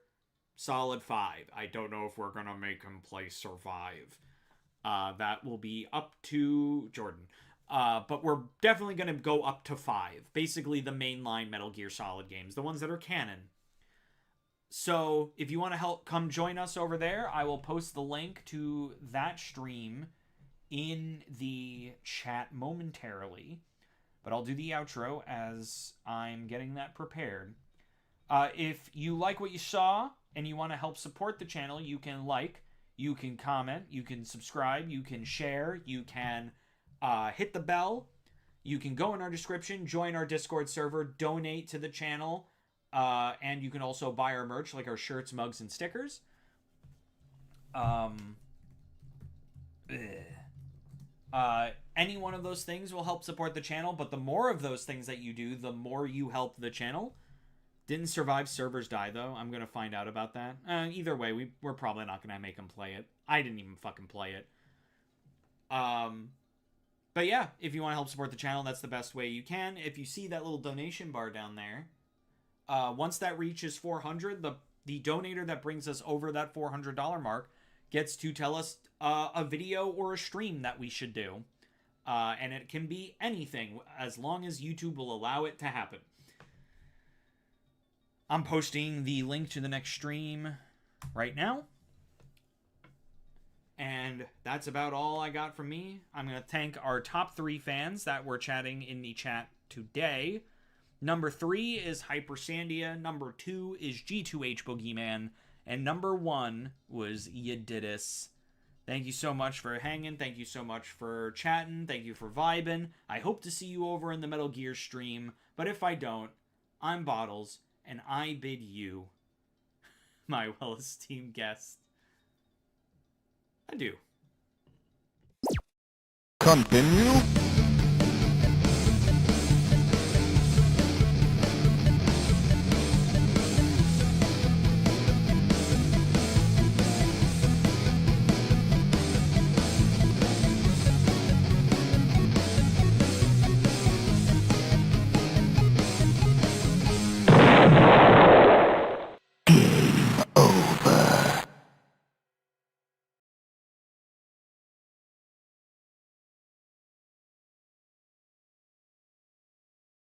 Solid 5. I don't know if we're going to make him play Survive. That will be up to Jordan. But we're definitely going to go up to 5. Basically the mainline Metal Gear Solid games, the ones that are canon. So if you want to help come join us over there, I will post the link to that stream in the chat momentarily. But I'll do the outro as I'm getting that prepared. If you like what you saw and you want to help support the channel, you can like, you can comment, you can subscribe, you can share, you can hit the bell, you can go in our description, join our Discord server, donate to the channel, and you can also buy our merch, like our shirts, mugs, and stickers. Any one of those things will help support the channel, but the more of those things that you do, the more you help the channel. Didn't Survive servers die, though? I'm going to find out about that. Either way, we're probably not going to make him play it. I didn't even fucking play it. But yeah, if you want to help support the channel, that's the best way you can. If you see that little donation bar down there, once that reaches 400, the donator that brings us over that $400 mark gets to tell us a video or a stream that we should do. And it can be anything, as long as YouTube will allow it to happen. I'm posting the link to the next stream right now. And that's about all I got from me. I'm going to thank our top 3 fans that were chatting in the chat today. Number 3 is Hyper Sandia. Number 2 is G2H Boogeyman. And number 1 was Yadidis. Thank you so much for hanging. Thank you so much for chatting. Thank you for vibing. I hope to see you over in the Metal Gear stream. But if I don't, I'm Bottles, and I bid you, my well-esteemed guest, adieu. Continue.